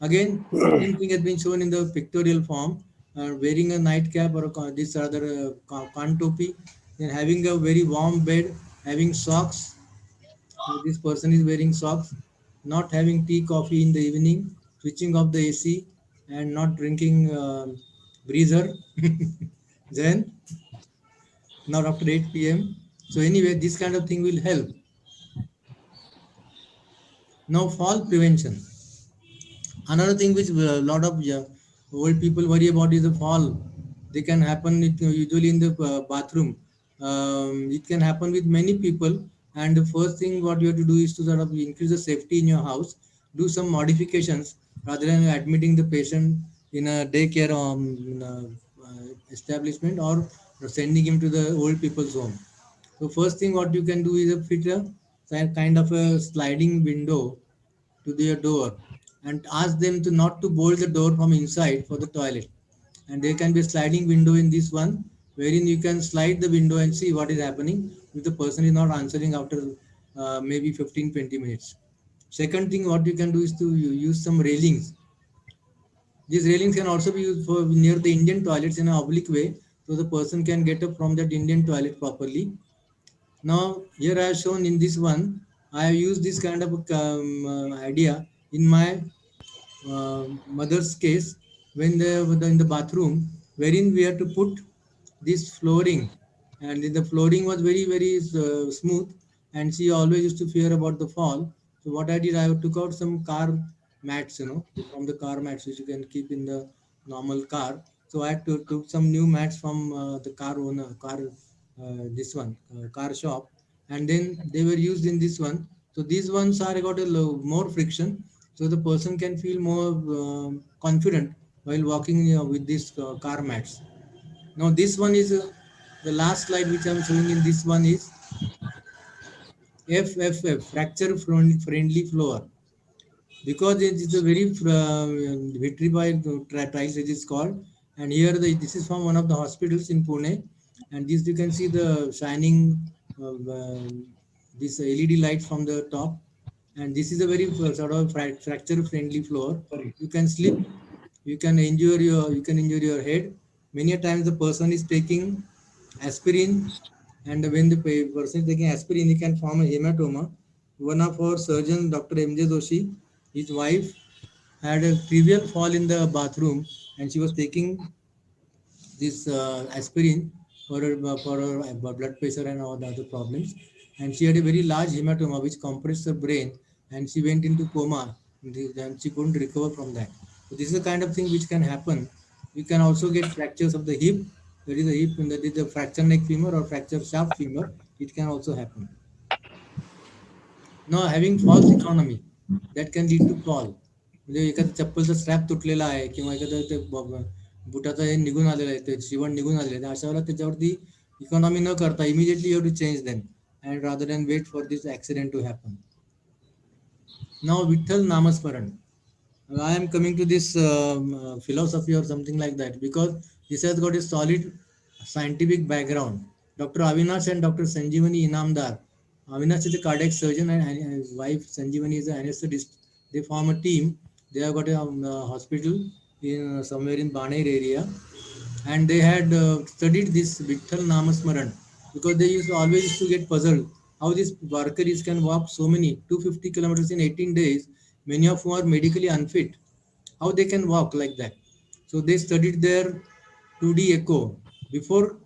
Again, same thing has been shown in the pictorial form. Wearing a nightcap or this other topi, then having a very warm bed, having socks. This person is wearing socks, not having tea, coffee in the evening, switching off the AC, and not drinking breezer. Then, not after 8 p.m. So anyway, this kind of thing will help. Now, fall prevention. Another thing which a lot of old people worry about is the fall. They can happen usually in the bathroom. It can happen with many people. And the first thing what you have to do is to sort of increase the safety in your house, do some modifications rather than admitting the patient in a daycare establishment or sending him to the old people's home. So first thing what you can do is a fit a kind of a sliding window to their door and ask them to not to bolt the door from inside for the toilet. And there can be a sliding window in this one wherein you can slide the window and see what is happening if the person is not answering after maybe 15-20 minutes. Second thing what you can do is to use some railings. These railings can also be used for near the Indian toilets in an oblique way, so the person can get up from that Indian toilet properly. Now, here I have shown in this one, I have used this kind of idea in my mother's case when they were in the bathroom, wherein we had to put this flooring, and the flooring was very smooth, and she always used to fear about the fall. So what I did, I took out some car mats, from the car mats which you can keep in the normal car. So I had to took some new mats from the car owner, this one car shop, and then they were used in this one. So these ones are got a more friction, so the person can feel more confident while walking with these car mats. Now this one is the last slide which I'm showing in this one is FFF, fracture friendly floor, because it is a very vitrified tiles it is called. And here this is from one of the hospitals in Pune, and this you can see the shining this LED light from the top, and this is a very sort of fracture friendly floor. You can slip, you can injure your head. Many a times the person is taking aspirin, and when the person is taking aspirin, he can form a hematoma. One of our surgeons, Dr. M.J. Doshi, his wife had a trivial fall in the bathroom, and she was taking this aspirin for her blood pressure and all the other problems. And she had a very large hematoma which compressed her brain, and she went into coma. And she couldn't recover from that. So this is the kind of thing which can happen. We can also get fractures of the hip. There is a hip, and that is the fracture neck femur or fracture shaft femur. It can also happen. Now having false economy, that can lead to fall. म्हणजे एखाद्या चप्पलचा strap तुटलेला आहे किंवा एखादं ते बुटाचं हे निघून आलेलं आहे, ते शिवण निघून आलेलं आहे, अशा वेळेला त्याच्यावरती इकॉनॉमी न करता immediately you to change them and rather than wait for this accident to happen. नाव विठ्ठल नामस्मरण. I am coming to this philosophy or something like that because this has got a solid scientific background. Dr. Avinash and Dr. Sanjeevani Inamdar. Avinash is a cardiac surgeon and his wife Sanjeevani is an anesthetist. They form a team. They have got a hospital in somewhere in Baner area, and they had studied this Vitthal Namasmaran because they always used to get puzzled how these Varkaris can walk so many 250 kilometers in 18 days, many of whom are medically unfit. How they can walk like that? So they studied their 2D echo before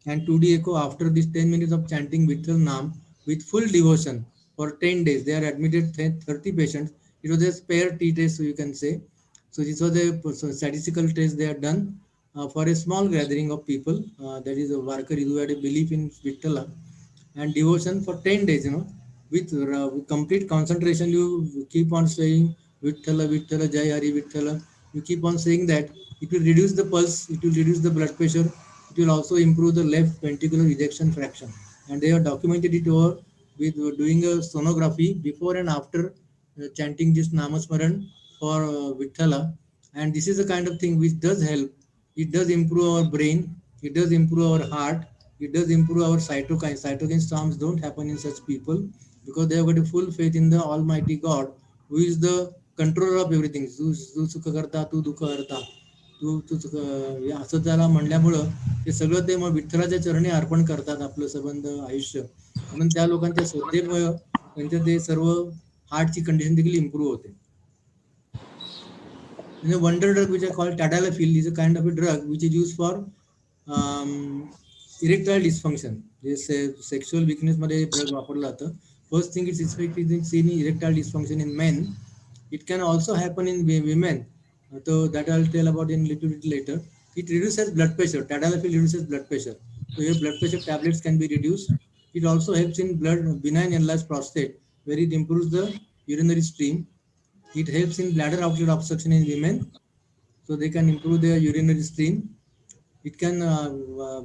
and 2D echo after this 10 minutes of chanting Vitthal Nam with full devotion for 10 days. They are admitted 30 patients. It was a spare T test, so you can say. So this was a statistical test they had done for a small gathering of people. That is a worker who had a belief in Vittala and devotion for 10 days, with complete concentration. You keep on saying Vittala, Vittala, Jai Hari Vittala. You keep on saying that. It will reduce the pulse, it will reduce the blood pressure, it will also improve the left ventricular ejection fraction. And they have documented it over with doing a sonography before and after chanting this Namasmaran for Vittala. And this is the kind of thing which does help. It does improve our brain, it does improve our heart, it does improve our cytokines. Cytokine storms don't happen in such people because they have got a full faith in the Almighty God, who is the controller of everything. तू सुख करता, तू दुःख हरता, तू तू असं त्याला म्हणल्यामुळं ते सगळं ते मग विठ्ठलाच्या चरणी अर्पण करतात आपलं संबंध आयुष्य. म्हणून त्या लोकांच्या श्रद्धेमुळे त्यांच्या ते सर्व हार्टची कंडिशन देखील इम्प्रूव्ह होते. And a wonder drug which I call tadalafil is a kind of a drug which is used for erectile dysfunction. This sexual weakness मध्ये drug वापरला जातं. First thing its effect is seen in erectile dysfunction in men. It can also happen in women. So that I'll tell about in a little bit later. It reduces blood pressure. Tadalafil reduces blood pressure. So your blood pressure tablets can be reduced. It also helps in blood benign enlarged prostate, where it improves the urinary stream. It helps in bladder outlet obstruction in women, so they can improve their urinary stream. It can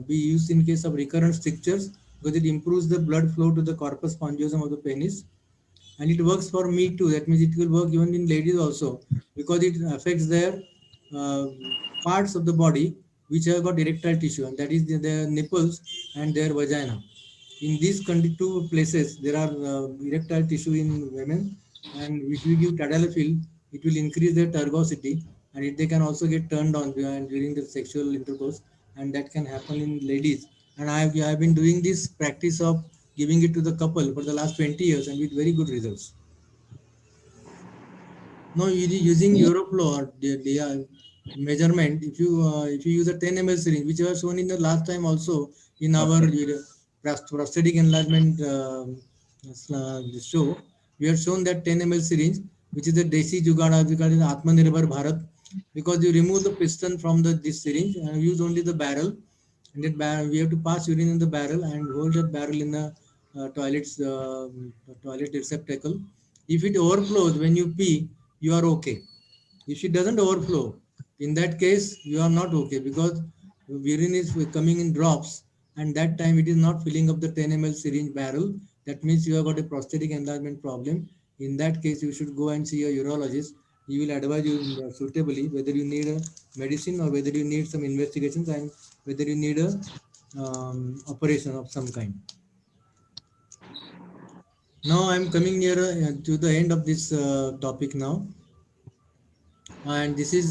be used in case of recurrent strictures because it improves the blood flow to the corpus spongiosum of the penis. And it works for me too. That means it will work even in ladies also because it affects their uh, parts of the body which have got erectile tissue, and that is their nipples and their vagina. In these two places, there are erectile tissue in women, and if you give tadalafil, it will increase their turgosity, and they can also get turned on during the sexual intercourse, and that can happen in ladies. And I have been doing this practice of giving it to the couple for the last 20 years, and with very good results. No, using Europlo the measurement, if you use a 10 ml syringe, which I have shown in the last time also in our Okay. prosthetic enlargement show, we have shown that 10 ml syringe, which is the Desi Jugaad, we call it Atmanirbhar Bharat, because you remove the piston from this syringe and use only the barrel, and that barrel, we have to pass urine in the barrel and hold that barrel in the toilet receptacle. If it overflows when you pee, you are okay. If it doesn't overflow, in that case, you are not okay because urine is coming in drops, and that time it is not filling up the 10 ml syringe barrel. That means you have got a prosthetic enlargement problem. In that case, you should go and see a urologist. He will advise you suitably whether you need a medicine or whether you need some investigations and whether you need a operation of some kind. Now I'm coming near to the end of this topic now, and this is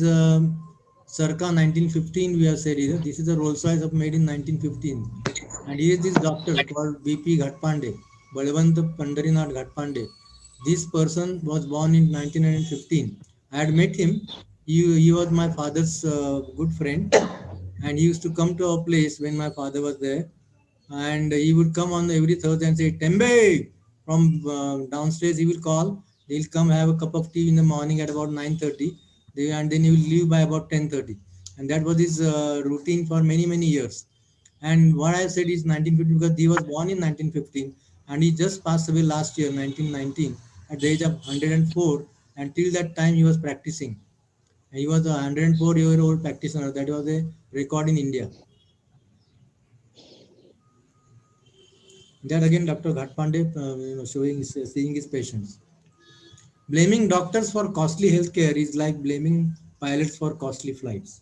circa 1915. We have said here. This is a Rolls Royce of made in 1915, and he is this doctor called B.P. Ghatpande, Balwant Pandarinath Ghatpande. This person was born in 1915. I had met him. He was my father's good friend, and he used to come to our place when my father was there, and he would come on every Thursday and say Tembe from downstairs. He will call. He'll come have a cup of tea in the morning at about 9:30, and then he will leave by about 10:30, and that was his routine for many years. And what I said is 1950 because he was born in 1915 and he just passed away last year 1919 at the age of 104. Until that time he was practicing. He was a 104-year-old practitioner. That was a record in India. That again, Dr. Ghatpande, seeing his patients. Blaming doctors for costly healthcare is like blaming pilots for costly flights.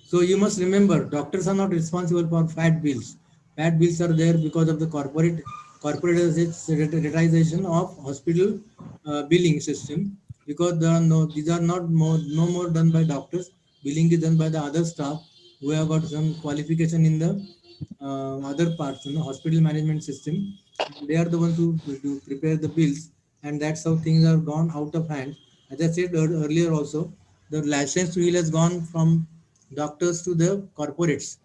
So you must remember, doctors are not responsible for fat bills. Fat bills are there because of the corporatization of hospital billing system. Because there are these are not no more done by doctors. Billing is done by the other staff who have got some qualification in the other parts, hospital management system. They are the ones who do prepare the bills, and that's how things have gone out of hand. As I said earlier, also the license wheel has gone from doctors to the corporates,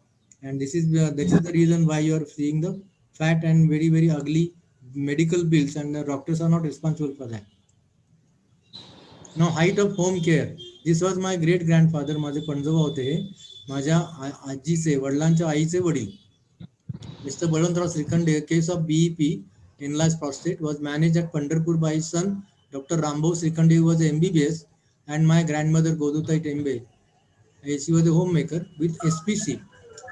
and this is the reason why you are seeing the fat and very ugly medical bills, and the doctors are not responsible for that. Now, height of home care. This was my great grandfather. माझे पणजोबा होते हे माझ्या आजीचे वडिलांच्या आईचे वडील. Mr. Balwantrao Srikhande, a case of BEP, enlarged prostate, was managed at Pandharpur by his son, Dr. Rambhau Srikhande, who was a MBBS, and my grandmother Godutai Tembe. She was a homemaker with SPC.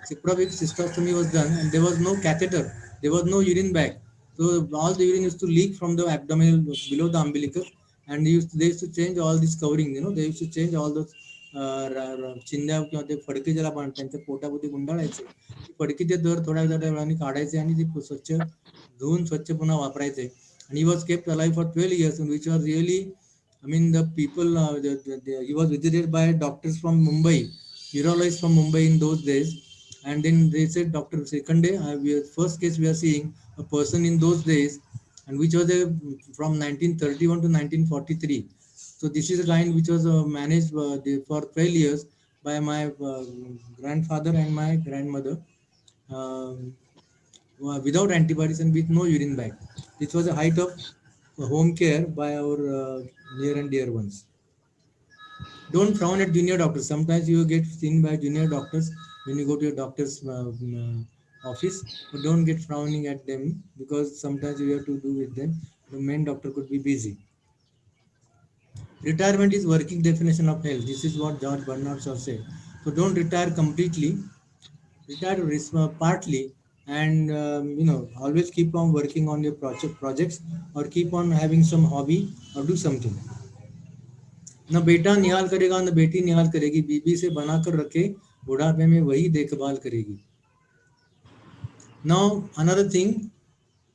Cyprovic cystostomy was done, and there was no catheter. There was no urine bag. So all the urine used to leak from the abdominal below the umbilicus, and they used to change all this covering. They used to change all those चिंध्या किंवा ते फडके ज्याला म्हणतात त्यांच्या पोटामध्ये गुंडाळायचे. फडकी ते दर थोड्या थोड्या वेळाने काढायचे आणि ते स्वच्छ धुवून स्वच्छ पुन्हा वापरायचे. And he was kept alive for 12 years, which was really, I mean, the people, he was visited by doctors from Mumbai, urologists from Mumbai in those days. And then they said, Dr. Sekande, first case we are seeing a person in those days, and which was from 1931 to 1943. So this is a line which was managed for 12 years by my grandfather and my grandmother. Without antibiotics and with no urine bag. This was a height of home care by our near and dear ones. Don't frown at junior doctors. Sometimes you get seen by junior doctors when you go to your doctor's office, but don't get frowning at them because sometimes you have to do with them. The main doctor could be busy. Retirement is working definition of health. This is what George Bernard Shaw said. So don't retire completely, retire partly, and always keep on working on your projects, or keep on having some hobby or do something. न बेटा निहाल करेगा न बेटी निहाल करेगी, बीबी से बनाकर रखे बुढ़ापे में वही देखभाल करेगी. Now another thing,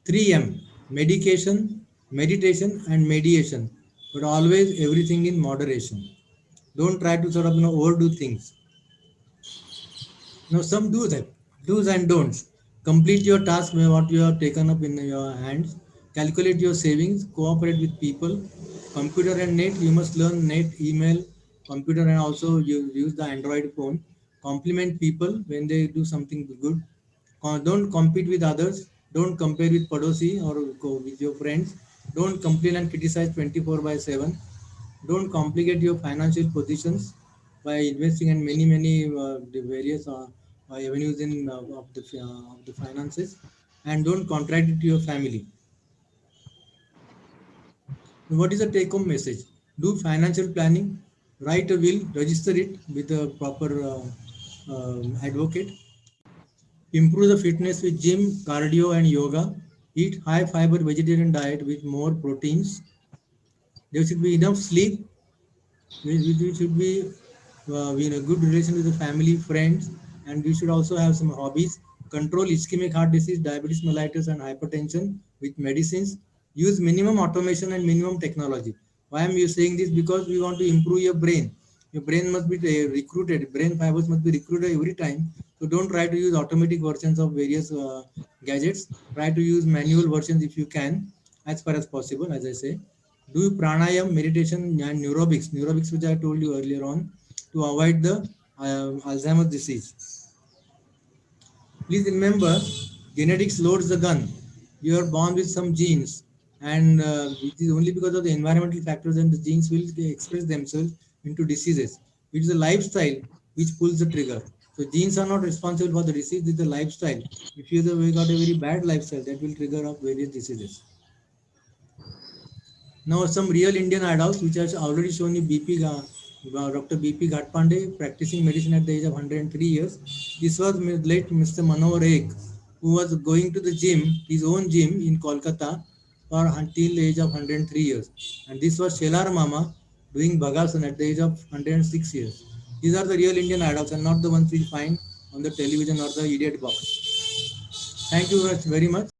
3M, medication, meditation and mediation, but always everything in moderation. Don't try to sort of overdo things. Now some do's and don'ts. Complete your task with what you have taken up in your hands. Calculate your savings. Cooperate with people. Computer and net. You must learn net, email, computer, and also you use the Android phone. Compliment people when they do something good. Don't compete with others. Don't compare with Padosi or go with your friends. Don't complain and criticize 24/7. Don't complicate your financial positions by investing in many the various avenues in of the finances, and don't contract it to your family. What is the take home message? Do financial planning, write a will, register it with a proper advocate. Improve the fitness with gym, cardio and yoga. Eat high fiber vegetarian diet with more proteins. There should be enough sleep. We should be in a good relation with the family, friends, and we should also have some hobbies. Control ischemic heart disease, diabetes mellitus, and hypertension with medicines. Use minimum automation and minimum technology. Why am I saying this? Because we want to improve your brain. Your brain must be recruited. Brain fibers must be recruited every time. So don't try to use automatic versions of various gadgets. Try to use manual versions if you can, as far as possible. As I say, do pranayam, meditation, and neurobix, which I told you earlier on, to avoid the Alzheimer's disease. Please remember, genetics loads the gun. You are born with some genes, and it is only because of the environmental factors and the genes will express themselves into diseases. It is a lifestyle which pulls the trigger. So genes are not responsible for the disease, it is the lifestyle. If you got a very bad lifestyle, that will trigger up various diseases. Now some real Indian idols which has already shown you Dr. BP Ghatpande, practicing medicine at the age of 103 years. This was late Mr. Manohar Ek, who was going to the gym, his own gym in Kolkata, for until the age of 103 years. And this was Shelar Mama doing Bhagasan at the age of 106 years. These are the real Indian idols and not the ones we find on the television or the idiot box. Thank you very much.